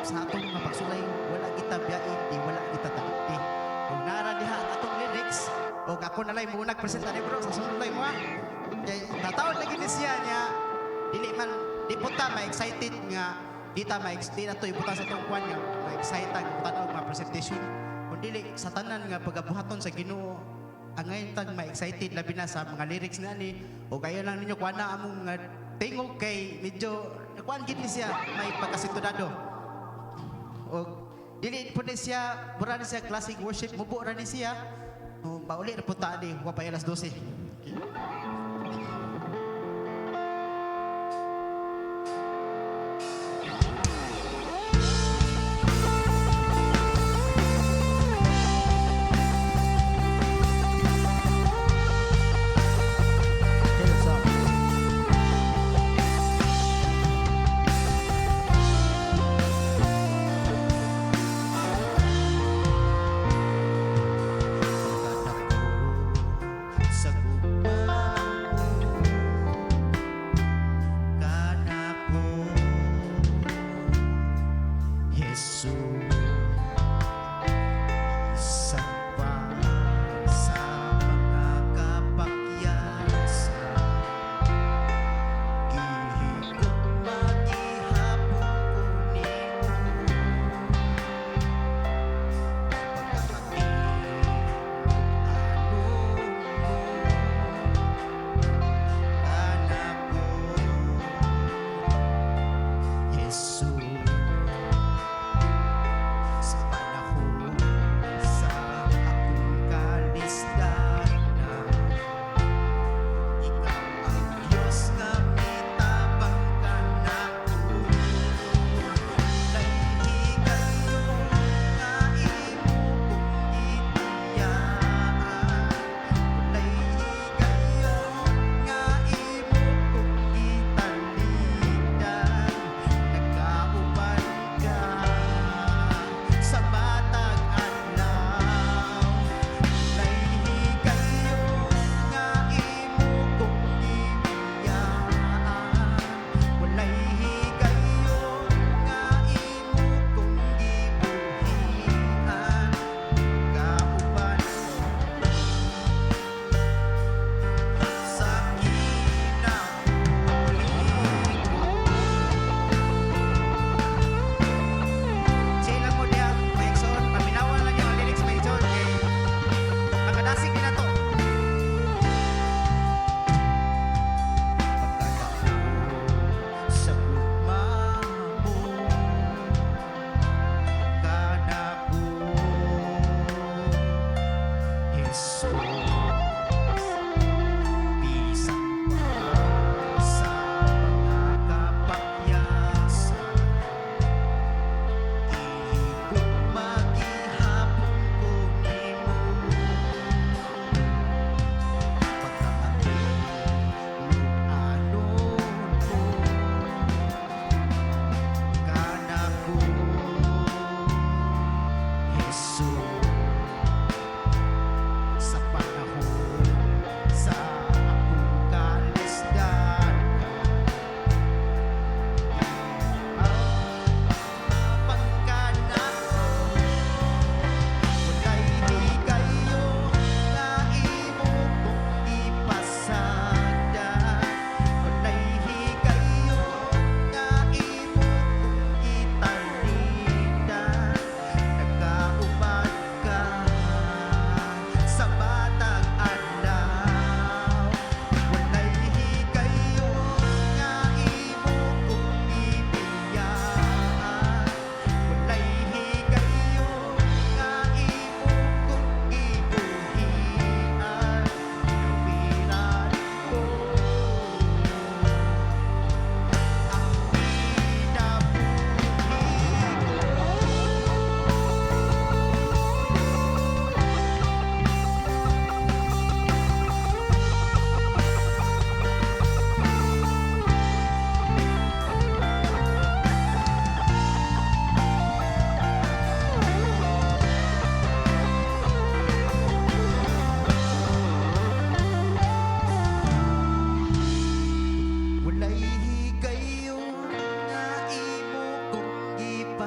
E: sa atong mga pagsulay wala kita biyain di wala kita takti. Kung nara diha ang atong lyrics o ako na lang muna presenta ni bro sa sunod lay mo. Kay nataon lagi ni siya niya dili man di puta ma-excited nga di ta ma-excited na to ibuta sa tong kwan nga ma-excited ang tanaw mga presentation kung dili sa tanan nga pagabuhaton sa Ginoo ang ngayon tag ma-excited labi na sa mga lyrics nga ni o kayo lang ninyo kuha na among tingog kay medyo kuhan gid ni siya may pagkasitudado o dili po ni siya mura ni siya classic worship mubo ra ni siya o pauli ra punta ni wa pa alas 12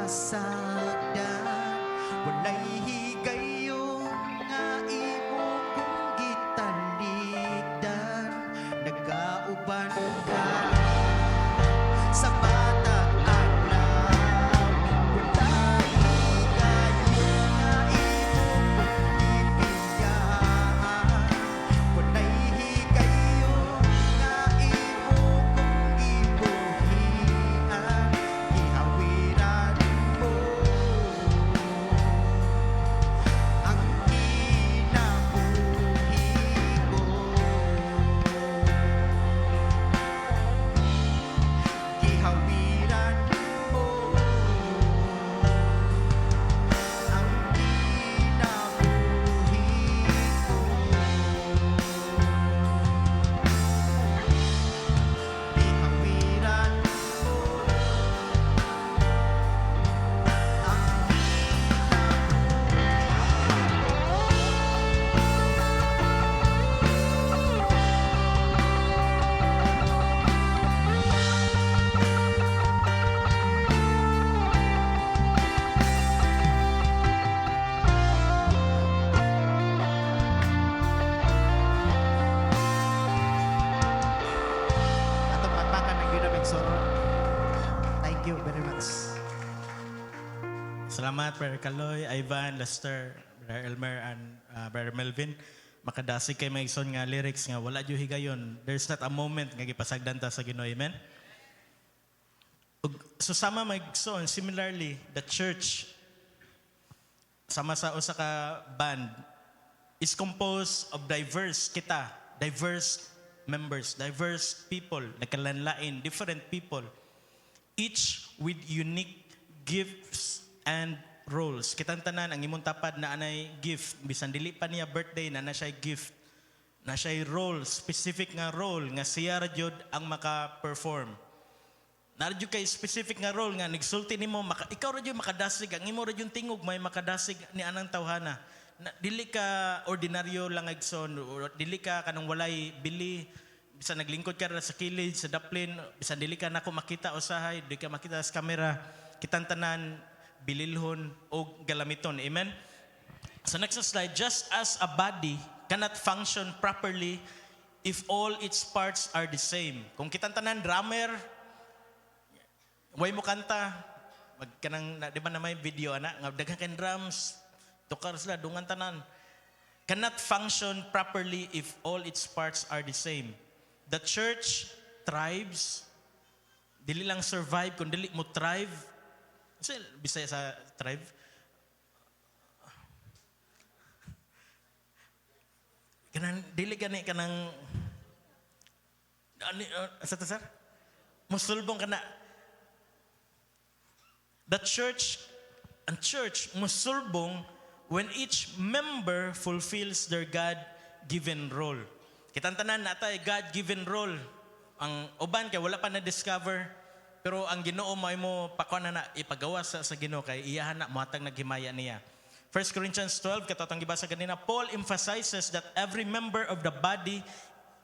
E: pasagdan, walay higayon nga imo kong gitalikdan, nagauban ka sa batang adlaw, walay higayon nga imo kong gibiyahan, walay higayon nga imo kong gibuhian, gihawiran mo ang kinabuhi ko. Gihawiran mo ang kinabuhi ko. Gihawiran mo ang atong pagpakan ng ginamig soro. Thank you very much.
D: Salamat, Brother Kaloy, Ivan, Lester, Brother Elmer, and Brother Melvin. Makadasig kay Maigson nga lyrics nga wala dyo higayon. There's not a moment nga gipasagdan ta sa Ginoo. Amen? Ug susama Maigson, similarly, the church, sama sa usa ka band, is composed of diverse members, diverse people, nagkalanlain, different people, each with unique gifts and roles. Kitang tanan ang imong tapad na anay gift, bisan dili pa niya birthday na siya gift, na siya role, specific nga role nga siya ra jud ang maka-perform. Naradyo kay specific nga role nga nigsulti nimo ikaw ra jud makadasig, ang imo ra jud tingog may makadasig ni anang tawhana. Dili ka ordinaryo lang Igsoon, dili ka kanang walay bili, bisan naglingkod ka ra sa kilid, sa daplin, bisan dili ka nako makita usahay, dili ka makita sa camera, kitang tanan bililhon o galamiton. Amen? So next slide, just as a body cannot function properly if all its parts are the same. Kung kitang tanan drummer, way mo kanta, magkanang di ba na may video ana, nga daghang kan drums, tukar sila dungan tanan. Cannot function properly if all its parts are the same. The church thrives, dili lang survive, kundi mo thrive. Kasi Bisaya sa thrive. Kanang dili gani kanang sa tasar musulbong kana. The church musulbong when each member fulfills their God-given role. Kitang tanan natay God-given role. Ang uban kay wala pa na-discover, pero ang Ginoo mo pakuan na ipagawa sa Ginoo kay iyahan na mohatag naghimaya niya. 1 Corinthians 12 katong gibasa kanina, Paul emphasizes that every member of the body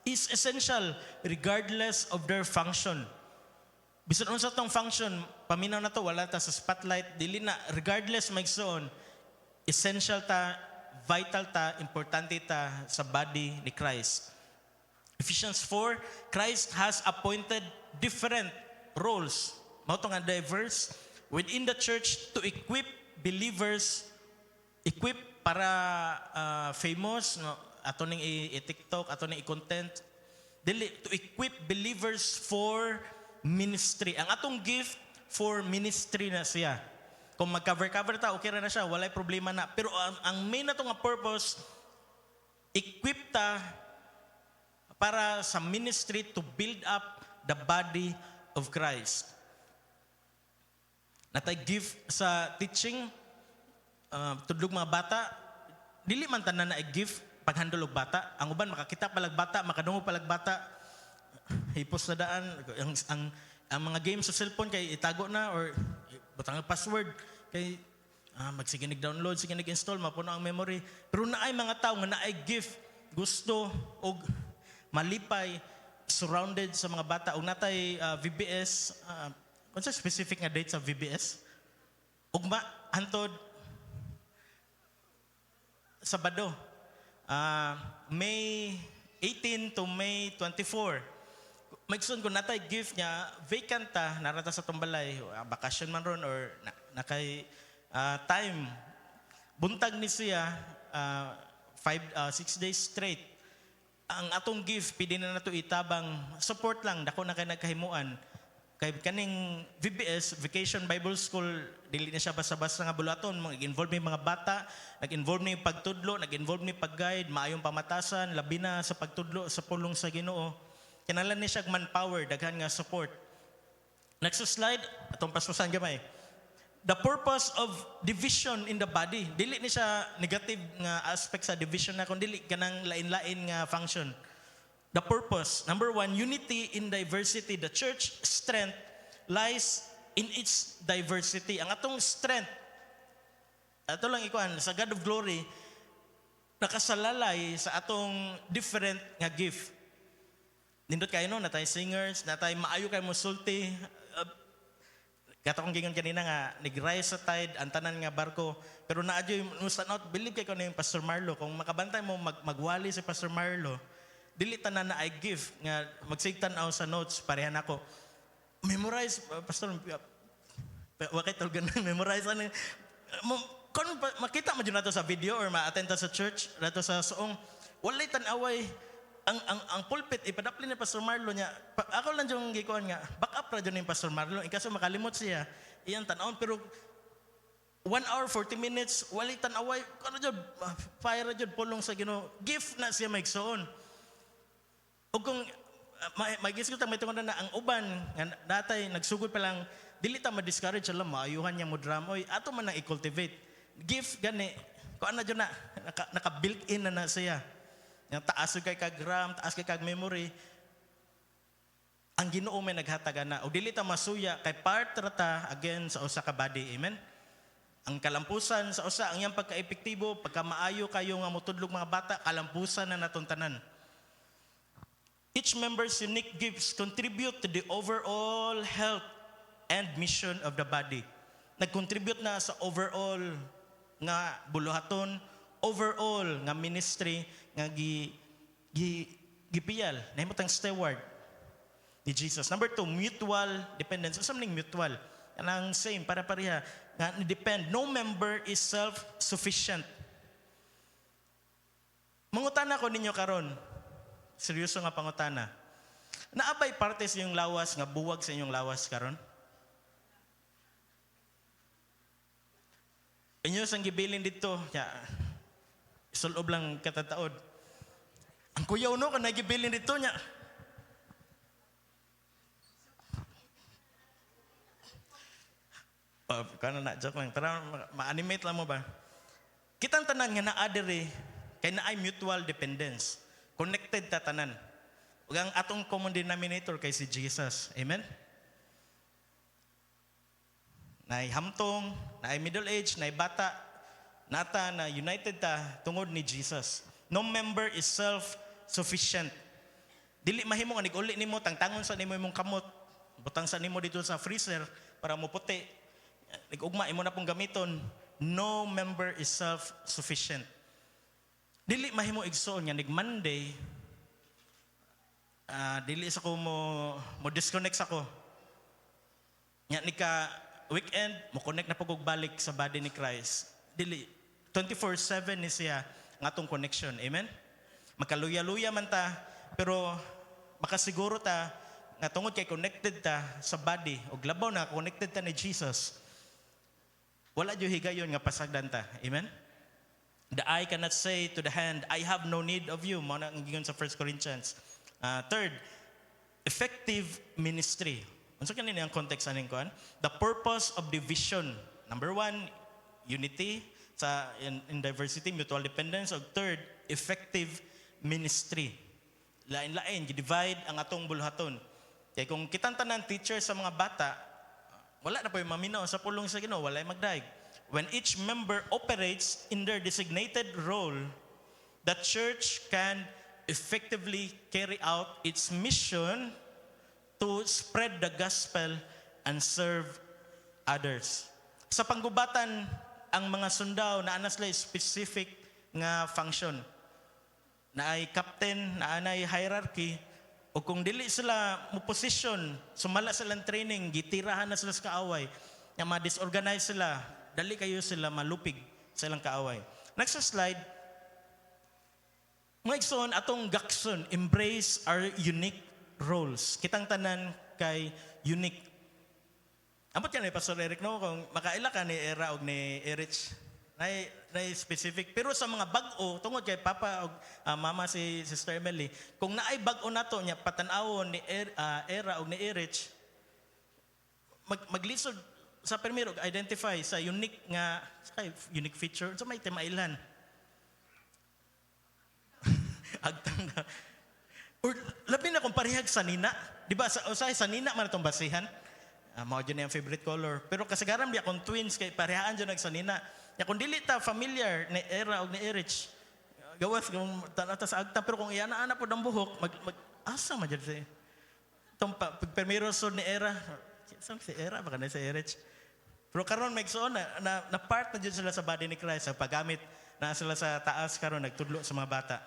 D: is essential regardless of their function. Bisan unsa tong function, paminaw na to wala ta sa spotlight, dili na regardless maigsoon, essential ta, vital ta, importante ta sa body ni Christ. Ephesians 4, Christ has appointed different roles, mao to nga diverse, within the church to equip believers, para famous, no? Ato ning i-TikTok, ato ning i-content, dili, to equip believers for ministry. Ang atong gift for ministry na siya. Kung mag-cover ta, okay ra na siya, walay problema na. Pero ang main na to nga purpose, equip ta para sa ministry to build up the body of Christ. Natay gift sa teaching, tudlog mga bata, dili man tanan na gift paghandle og bata. Ang uban makakita palag bata, makadungog palag bata, hipos na daan, ang mga games sa cellphone kay itago na or butang password kay magsige download, sige install, mapuno ang memory. Pero naay mga tao nga naay gift, gusto og malipay, surrounded sa mga bata. Og natay VBS, kung sa specific nga date sa VBS? ugma hantod Sabado. May 18 to May 24. Magsun ko natay gift niya, vacant ta, narata sa Tumbalay, bakasyon man ron or nakay time. Buntag ni siya, 6 days straight. Ang atong gift, pwede na nato itabang, support lang, dako na kay nagkahimuan. Kay kaning VBS, Vacation Bible School, dili na siya basta-basta nga bulaton. Nag-involve ni mga bata, nag-involve ni pagtudlo, nag-involve ni pag-guide, maayong pamatasan, labi na sa pagtudlo, sa pulong sa Ginoo. Kinalan ni siya manpower, daghan nga support. Next slide, atong pasusan gamay. The purpose of division in the body. Dili ni siya negative nga aspect sa division na, kundi dili kanang lain-lain nga function. The purpose, number 1, unity in diversity. The church strength lies in its diversity. Ang atong strength, ato lang ikuan, sa God of Glory, nakasalalay sa atong different nga gift. Nindot kayo no, natay singers, natay maayo kayo musulti. Kata kong gingon kanina nga, nag-rise sa tide, ang tanan nga barko. Pero naadyo yung not believe kayo na yung Pastor Marlo. Kung makabantay mo, magwali si Pastor Marlo, dili tanan na I give nga magsigtan aw sa notes parehan ako. Memorize pastor wakay tolgan memorize ani kon makita mo jud nato sa video or ma-attend ta sa church nato sa suong walay tan-away ang pulpit ipadapli ni Pastor Marlo nya ako lang yung gikuan nga back up ra jud ni Pastor Marlo ikaso makalimot siya iyang tan-awon pero 1 hour 40 minutes walay tan-away kano jud fire jud pulong sa Ginoo gift na siya maigsoon. O kung mag-isip ko may tungkol na ang uban, nga datay nagsugod pa lang, dili ta ma-discourage alam, maayuhan niya mo drama, oy, ato man na i-cultivate. Gift gani, kung ano dyan na, naka-built-in na siya. Yung taas kay kag RAM, taas kay kag memory, ang Ginoo may naghataga na. O dili ta masuya, kay part rata again sa usa ka body, amen? Ang kalampusan sa usa, ang iyang pagka-epektibo, pagka-maayo kayo nga mutudlog mga bata, kalampusan na natuntanan. Each member's unique gifts contribute to the overall health and mission of the body. Nag-contribute na sa overall nga buluhaton, overall nga ministry nga gipiyal. Nahimutang steward ni Jesus. Number 2, mutual dependence. Sa maning mutual. Ang same, para-pareha. Nga depend. No member is self-sufficient. Mangutana ko ninyo karon. Seryoso nga pangutana. Naabay parte sa inyong lawas nga buwag sa inyong lawas karon? Inyo sang gibilin dito, ya. Isulob lang katataod. Ang kuyaw no kan nagibilin dito nya. Kana na joke lang. Tara ma-animate lang mo ba? Kitang tanan nga naa diri kay naay mutual dependence. Connected ta tanan. Ug ang atong common denominator kay si Jesus. Amen? Naay hamtong, naay middle age, naay bata, nata na united ta tungod ni Jesus. No member is self-sufficient. Dili mahimo nga nig-uli nimo tangtangon sa nimo imong kamot. Butang sa nimo dito sa freezer para mo puti. Nig-ugma imo na pong gamiton. No member is self-sufficient. Dili mahimo igsoon nga nig Monday dili sa ko mo disconnect sa ko. Nya nika weekend mo connect na pag balik sa body ni Christ. Dili 24/7 ni siya nga atong connection. Amen. Makaluya-luya man ta pero makasiguro ta nga tungod kay connected ta sa body ug labaw na connected ta ni Jesus. Wala jud higayon nga pasagdan ta. Amen. The eye cannot say to the hand, I have no need of you. Mao na ang giingon sa 1 Corinthians. Third, effective ministry. Unsa kanina ang context aning kuan? The purpose of division. Number 1, unity in diversity, mutual dependence. O third, effective ministry. Lain-lain, divide ang atong buluhaton. Kaya kung kitang tanan teacher sa mga bata, wala na po yung maminaw sa pulong sa Ginoo, wala yung magdaig. When each member operates in their designated role, the church can effectively carry out its mission to spread the gospel and serve others. Sa panggubatan, ang mga sundao na ana sila specific nga function. Na ay captain, na ay hierarchy, o kung dili sila mo position, sumala silang training, gitirahan na sila sa kaaway, nga ma-disorganize sila, dali kayo sila malupig sa ilang kaaway. Next slide. Mga igsoon, atong gakson, embrace our unique roles. Kitang tanan kay unique. Amot yan Pastor Eric, no? Kung makaila ka ni Era o ni Erich, na specific. Pero sa mga bag-o, tungod kay Papa o Mama si Sister Emily, kung naay bag-o nato niya, patanawon ni Era o ni Erich, maglisod sa primero, identify sa unique nga, unique feature, sa may temailan. Agtang na. Or labi na kung parehag sa nina. Di ba, sa nina man itong basihan. Mao dyan yung favorite color. Pero kasagaran biya kung twins, kay parehaan dyan sa nina. Ya kung dili ta familiar ni Era o ni Erich, gawas kung tanata sa agtang, pero kung iana-ana po ng buhok, asa man dyan siya. Itong pagpermiro so ni Era, saan si Era, baka na si Erich. Pero karon may igsoon na part na dyan sila sa body ni Christ, sa paggamit na sila sa taas karon nagtudlo sa mga bata.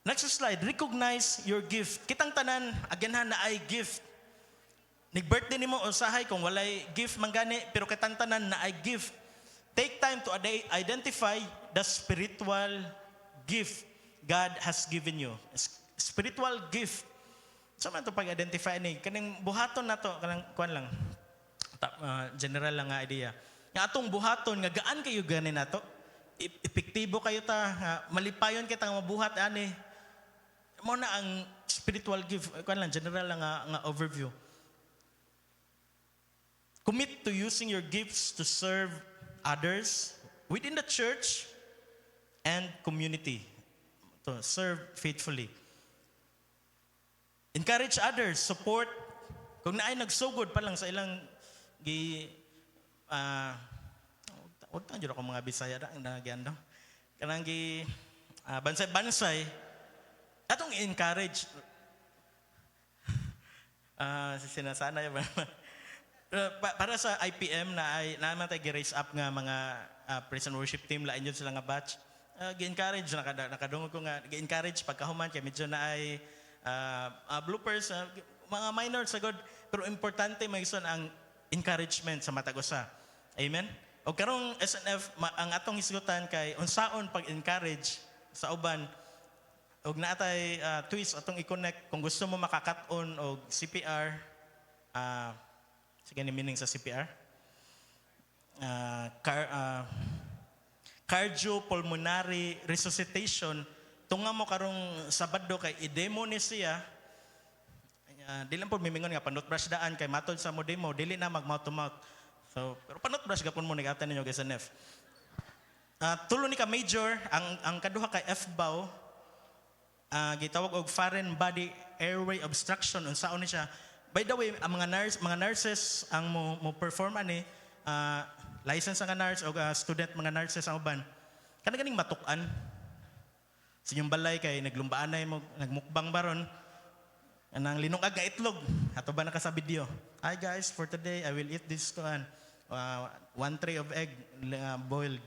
D: Next slide, recognize your gift. Kitang tanan, aganhan na ay gift. Nig-birthday nimo usahay kung walay gift man gani, pero kitang tanan na ay gift. Take time to identify the spiritual gift God has given you. Spiritual gift. So man to pag-identify ni kaning buhaton nato kanang kuan lang. General lang nga idea. Nga atong buhaton nga gaan kayo gani nato. Epektibo kayo ta, malipayon kita nga mabuhat ani. Mo na ang spiritual gift, kuan lang general lang nga overview. Commit to using your gifts to serve others within the church and community. To serve faithfully. Encourage others, support. Kung naay nagsugod pa lang sa ilang huwag tayo ako mga Bisaya na nagyandang. Kanang bansay-bansay, atong encourage. Sinasanay ba? Para sa IPM na naman tayo gi-raise up nga mga praise and worship team, lain yun sila nga batch. Gi-encourage, nakadungog ko nga, gi-encourage pagkahuman, kaya medyo na ay bloopers, mga minor sagod, pero importante may ison ang encouragement sa matagusa. Amen? O karong SNF, ang atong hisgutan kay unsaon pag-encourage sa uban, og naatay twist atong i-connect kung gusto mo makakaton og CPR, sige ni meaning sa CPR, cardiopulmonary resuscitation, tunga mo karong Sabado kay i-demo ni siya. Dili lang po mimingon nga panot-brush daan kay matod sa mo demo, dili na mag-mouth to mouth. So, pero panot-brush gapon mo nigatan ninyo guys SNF. Tulo ni ka major, ang kaduha kay FBAW, gitawag og foreign body airway obstruction, unsaon ni siya. By the way, ang mga nurses ang mo perform ani, license nga nurse o student mga nurses ang uban. Kana ganing matukan. Sa inyong balay kay naglumbaan na mo, nagmukbang baron. Anang linungag nga itlog. Ato ba naka sa video? Hi guys, for today I will eat this one tray of egg boiled.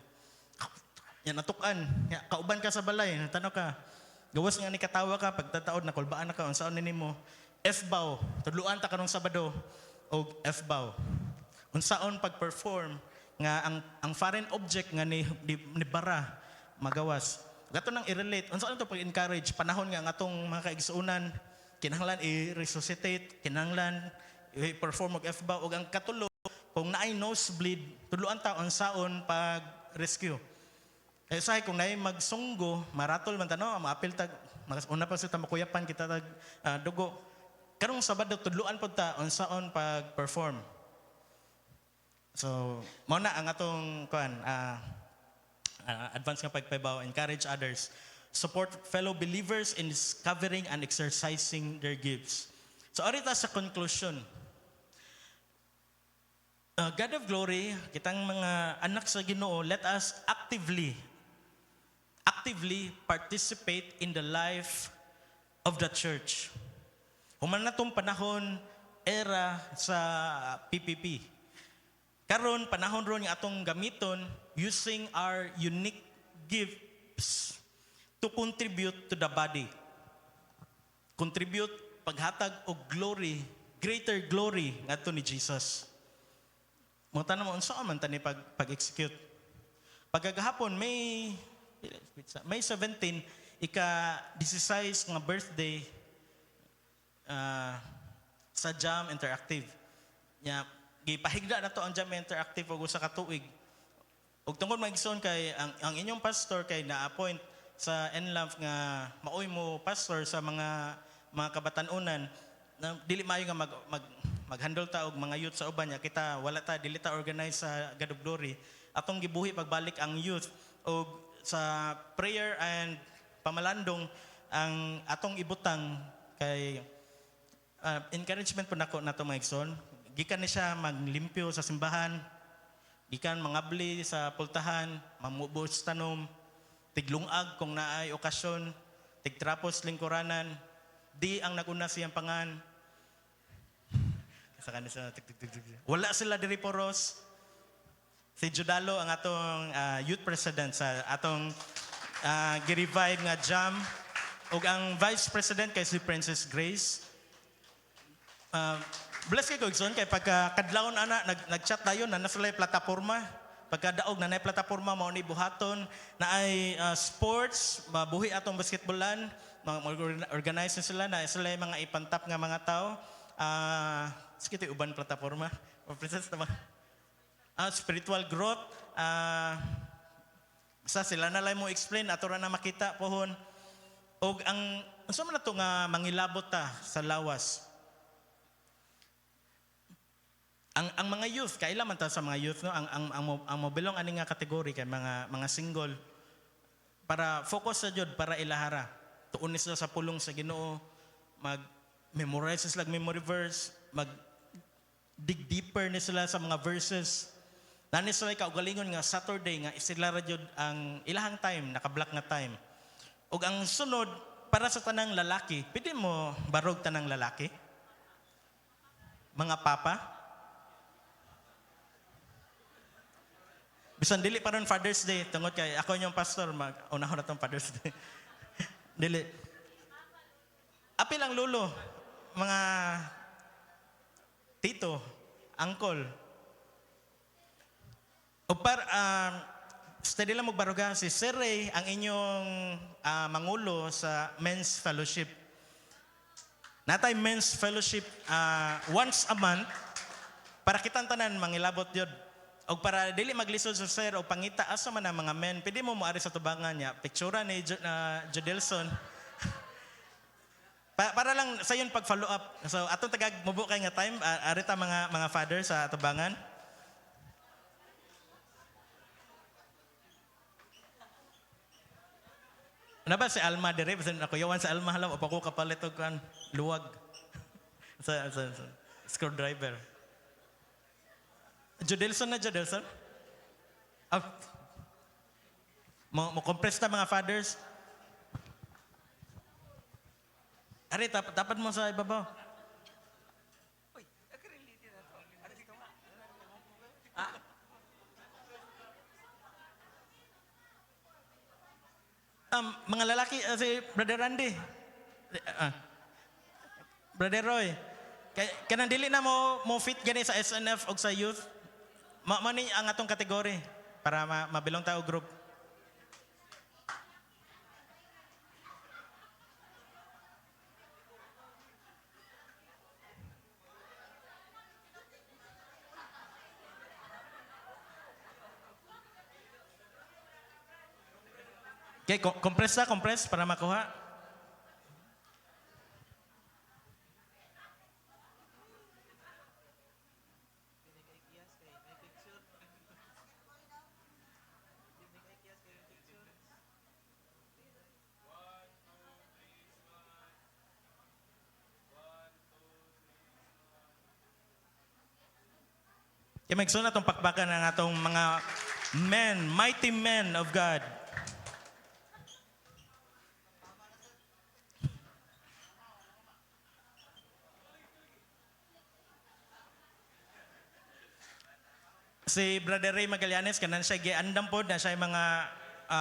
D: Yan natukan. Kauban ka sa balay, tanaw ka. Gawas nga ni katawa ka pagtataod nakulbaan na ka unsaon nimo. FBAW, tudluan ta karong Sabado og FBAW. Unsaon pag-perform nga ang foreign object nga ni bara magawas. Gato nang i-relate. Unsaon to pag-encourage panahon nga ang atong mga kaigsuunan kinahanglan i-resuscitate, kinahanglan i-perform og FBAW og ang katulo kung naay nosebleed, tudluan ta unsaon pag-rescue. Say kung naay magsunggo, maratol man tano, maapil tag una pa sa makuyapan kita tag dugo. Karong Sabado tudluan pod ta unsaon pag-perform. So, mao na ang atong advance nga pagpaybaw, encourage others. Support fellow believers in discovering and exercising their gifts. So, arita sa conclusion. God of glory, kitang mga anak sa Ginoo, let us actively participate in the life of the church. Human na itong panahon, era sa PPP. Karon panahon ron nga atong gamiton using our unique gifts to contribute to the body. Contribute paghatag og glory, greater glory ngadto ni Jesus. Mo tanong mo unsa man tani pag-execute. Pagkagahapon May 17 ika-16 nga birthday sa Jam Interactive. Nya gipahigda na to ang Jam Interactive og usa ka tuig. Ug tungod magison kay ang inyong pastor kay na-appoint sa NLAF nga maoy mo pastor sa mga kabatan-unan na dili maayo nga mag-handle ta og mga youth sa uban niya kita wala ta dili ta organize sa God of Glory atong gibuhi pagbalik ang youth og sa prayer and pamalandong ang atong ibutang kay encouragement po nako nato mga igsoon gikan ni siya maglimpyo sa simbahan gikan mangabli sa pultahan mamubos tanom tiglungag kung naay okasyon tigtrapos lingkuranan di ang naguna siyang pangan sa kanila wala sila diri poros si Judalo ang atong youth president sa atong gi-revive nga Jam ug ang vice president kay si Princess Grace. Bless kay Gogson kay pagkadlawon ana nag-chat dayon na nasa plataporma pagkadaog na nay plataporma mao ni buhaton na ay sports mabuhi atong basketballan organize na sila na sila mga ipantap nga mga tao sige uban plataporma Princess na spiritual growth sa sila na lang mo explain ato ra na makita pohon og ang unsa man nato nga mangilabot ta sa lawas ang mga youth kaila man ta sa mga youth no ang mobilong ani nga kategory kay mga single para focus sa jud para ilahara tuon sila sa pulong sa Ginoo mag memorize sila memory verse mag dig deeper ni sila sa mga verses nani sila kaugalingon nga Saturday nga sila ra jud ang ilahang time naka-block nga time ug ang sunod para sa tanang lalaki pwede mo barog tanang lalaki mga papa bisan dili pa ron Father's Day tungod kay ako yung pastor unahon na tong Father's Day dili apil ang lolo mga tito uncle o steady lang magbaruga si Sir Ray ang inyong mangulo sa Men's Fellowship natay Men's Fellowship once a month para kitang tanan mangilabot yun o para dili maglisod sa sir o pangita asa man ang mga men pwede mo moari sa tubangan niya pictura ni Jodelson para lang sa yun pag follow up so atong tagag mubo kay nga time arita mga father sa tubangan ano ba si Alma dire bisan ako yawan sa Alma halaw pa ko kapalit og kan luwag sa screwdriver Jodelson na Jodelson? Mo compress na mga fathers. Ari, dapat mo sa ibabaw. Mga lalaki, si Brother Randy. Brother Roy. Kanang dili na mo fit gani sa SNF o sa youth. Mani ang atong kategory para mabilong tao group. Okay, compress para makuha. Kaya magsunod itong pakbakan ng atong mga men, mighty men of God. Si Brother Ray Magallanes kanan siya giandam pod na siya mga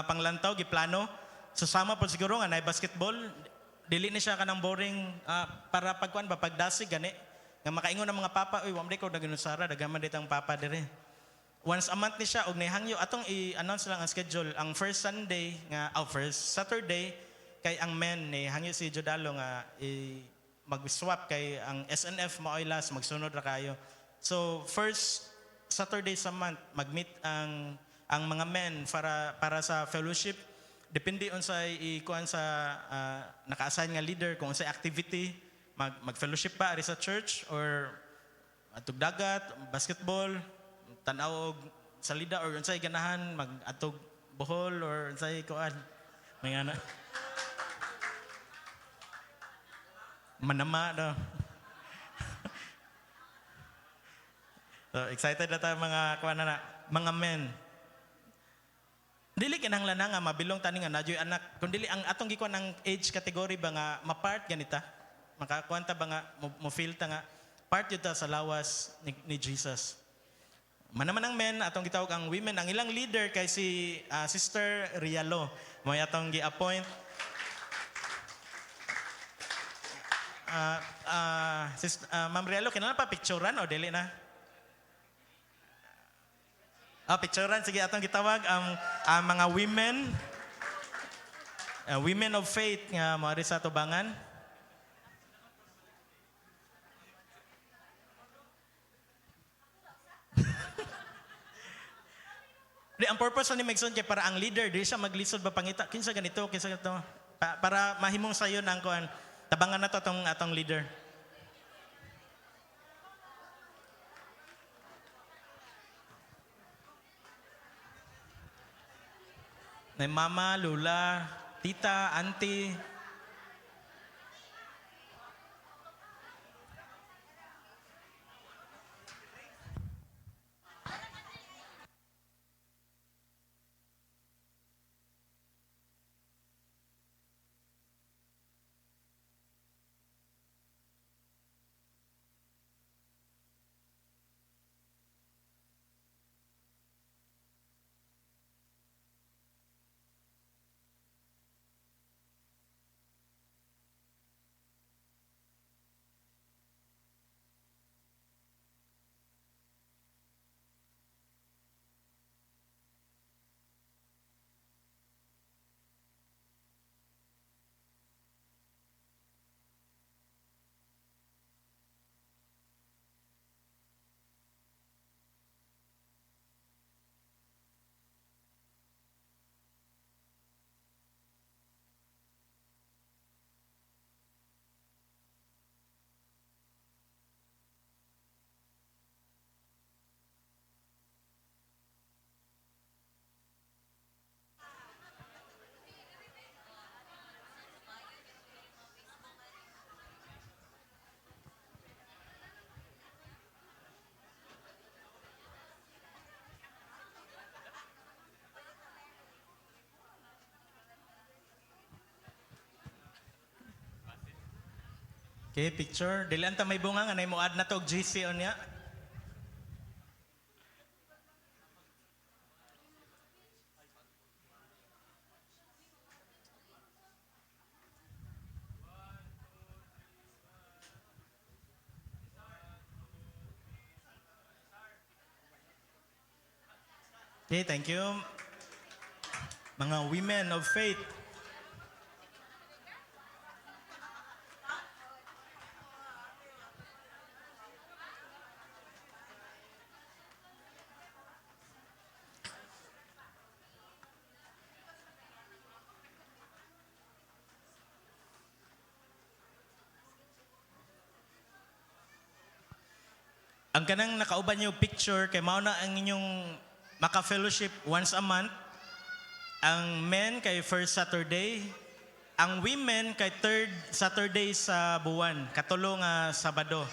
D: panglantaw giplano. Susama po siguro nga na basketball. Dili ni siya kanang boring para pagkuan ba pagdasig gani. Nga makaingon ang mga papa, uy, wamday ko daganusara, dagaman ditang papa dire. Once a month ni siya og nihangyo atong i-announce lang ang schedule. Ang first Sunday nga first Saturday kay ang men ni hangyo si Jodalo nga mag-swap kay ang SNF maoylas magsunod ra kayo. So first Saturday sa month mag-meet ang mga men para sa fellowship. Depende unsa ikuan sa naka-assign nga leader kung unsay activity mag-fellowship pa ari sa church or atog dagat, basketball, tan-aw og salida or unsay ganahan mag-atog Bohol or unsay kuan. May ana. Manama daw. So, excited na tayo mga kuan na mga men. Dili kinahanglan nga mabilong tani nga nadyoy anak. Kun dili ang atong gikuan ang age category ba nga ma-part ganita. Makakuan ta ba nga mo feel ta nga part yun ta sa lawas ni Jesus. Manaman ang men atong gitawag ang women ang ilang leader kay si Sister Rialo. Mo atong gi-appoint Ma'am Rialo kinahanglan pa picturean o dili na? Picturean, sige atong gitawag ang mga women women of faith nga moari sa tubangan. Ang purpose ni Megson kay para ang leader di siya maglisod ba pangita kinsa ganito para mahimong sayo nang kuan tabangan na to atong leader. May mama, lula, tita, auntie. Okay, picture. Dili anta may bunga nga nay mo add na to og GC on niya. Okay, thank you. Mga women of faith. Ang kanang nakauban niyo picture kay mao na ang inyong maka-fellowship once a month. Ang men kay first Saturday, ang women kay third Saturday sa buwan, katulo nga Sabado.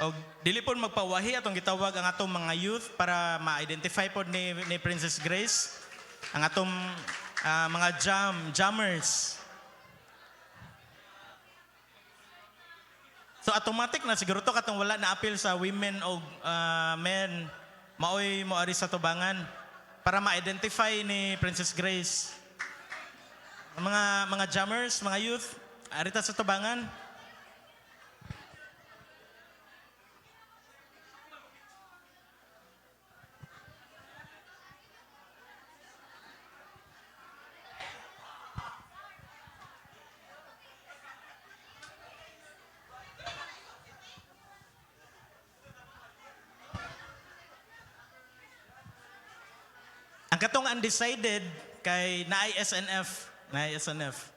D: Og dili pon magpawahi atong gitawag ang atong mga youth para ma-identify pod ni Princess Grace ang atong mga jammers. So automatic na siguro to katong wala na appeal sa women o men maoy mo ari sa tubangan para ma-identify ni Princess Grace. Mga jammers, mga youth, arita sa tubangan. Ang katong undecided kay naay SNF, naay SNF.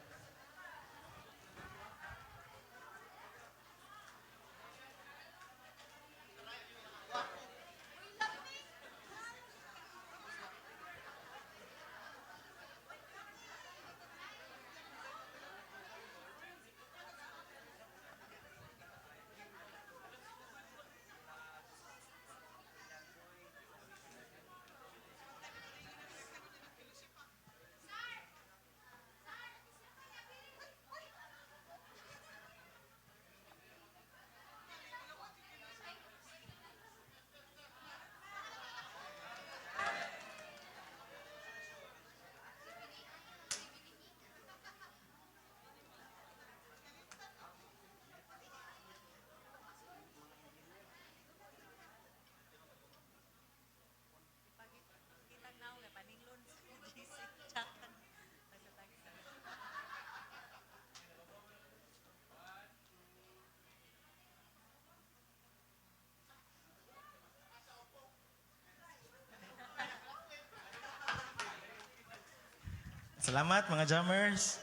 D: Salamat mga jammers.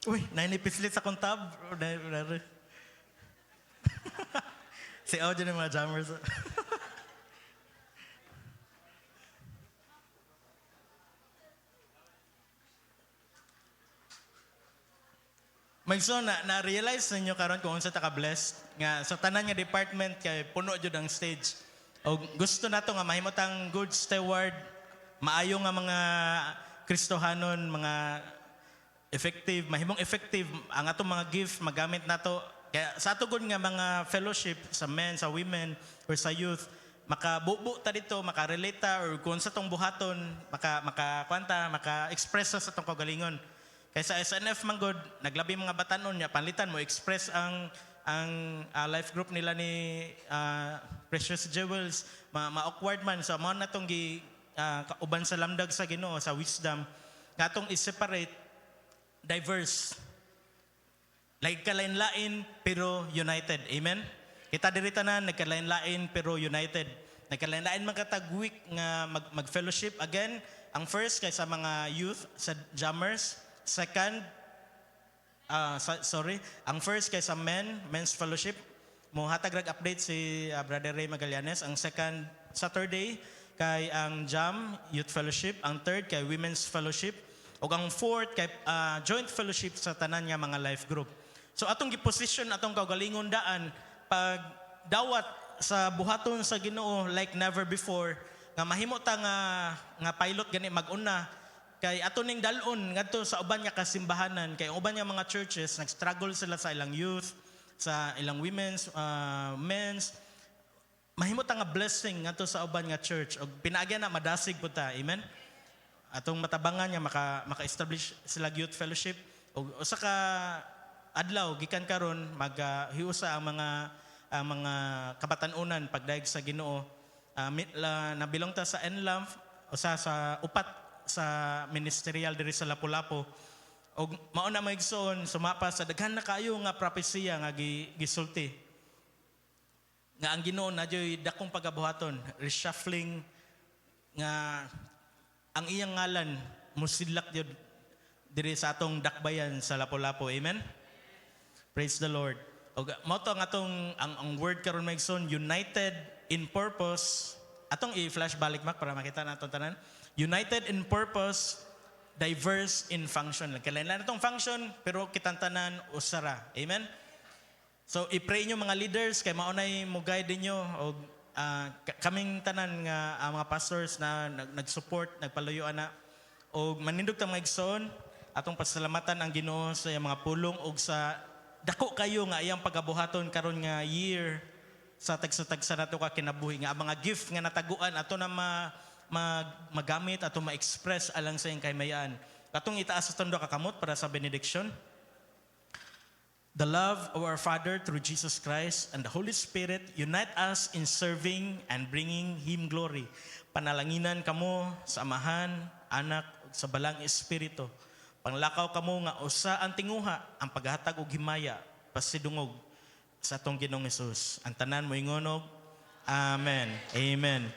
D: Uy, nainipislit sa kong tab. Si Audio ng mga jammers. Magso na-realize ninyo karon kung unsa ta ka blessed nga sa tanan nga department kay puno jud ang stage. O gusto nato nga mahimutang good steward, maayo nga mga Kristohanon, mga effective, mahimong effective ang atong mga gift magamit nato. Kaya sa ato gud nga mga fellowship sa men, sa women, or sa youth, makabubo ta dito, makarelate ta, or kung sa tong buhaton, maka-express sa atong kagalingon. Kaya sa SNF man gud, naglabi mga batanon niya, panlitan mo, express ang life group nila ni Precious Jewels, ma-awkward man. So, mo na itong uban sa lamdag sa Ginoo, sa wisdom, nga itong is-separate, diverse. Like kalain-lain, pero united. Amen? Kita dirita na, nagkalain-lain, pero united. Nagkalain-lain magkatagwik nga mag-fellowship. Again, ang first kay sa mga youth, sa jammers. Second, ang first kay sa men's fellowship, mo hatag update si Brother Ray Magallanes. Ang second Saturday kay ang Jam Youth Fellowship. Ang third kay Women's Fellowship. O ang fourth kay joint fellowship sa tanan nga mga life group. So atong giposition atong kaugalingon daan pag dawat sa buhaton sa Ginoo like never before nga mahimo ta nga pilot gani mag-una. Kay ato ning dalon ngadto sa uban nga kasimbahanan kay uban nga mga churches nag-struggle sila sa ilang youth, sa ilang women's, men's. Mahimo ta nga blessing ngadto sa uban nga church og pinaagyan na madasig pud ta. Amen. Atong matabangan nga maka-establish sila youth fellowship og usa ka adlaw gikan karon maghiusa ang mga kabatan-unan pagdaig sa Ginoo. Nabilong ta sa NLAM usa sa upat sa ministerial diri sa Lapu-Lapu. Og mao na maigsoon sumapa sa daghan na kayo nga propesya nga gisulti. Nga ang Ginoo nadyoy dakong pagabuhaton, reshuffling nga ang iyang ngalan musidlak jud diri sa atong dakbayan sa Lapu-Lapu. Amen. Praise the Lord. Og mao to ang atong ang word karon maigsoon, united in purpose. Atong i-flash balik mak para makita naton tanan. United in purpose, diverse in function. Kailangan na itong function, pero kitantanan usara. Amen? So, i-pray nyo mga leaders, kay maunay mo guide ninyo, o kaming tanan nga mga pastors na nag-support, nagpaluyo na, o manindog tang mga igsoon, atong pasalamatan ang Ginoo sa mga pulong o sa dako kayo nga iyang pagabuhaton karon nga year sa tagsa nato ka kinabuhi nga ang mga gift nga nataguan ato na magamit ato ma-express alang sa iyang kaymayan. Katong itaas sa tondo kakamot para sa benediction. The love of our Father through Jesus Christ and the Holy Spirit unite us in serving and bringing Him glory. Panalanginan kamo sa Amahan, Anak, ug sa Balang Espiritu. Panglakaw kamo nga usa ang tinguha ang paghatag og himaya pasidungog sa atong Ginoong Hesus. Ang tanan mo ingonog. Amen. Amen.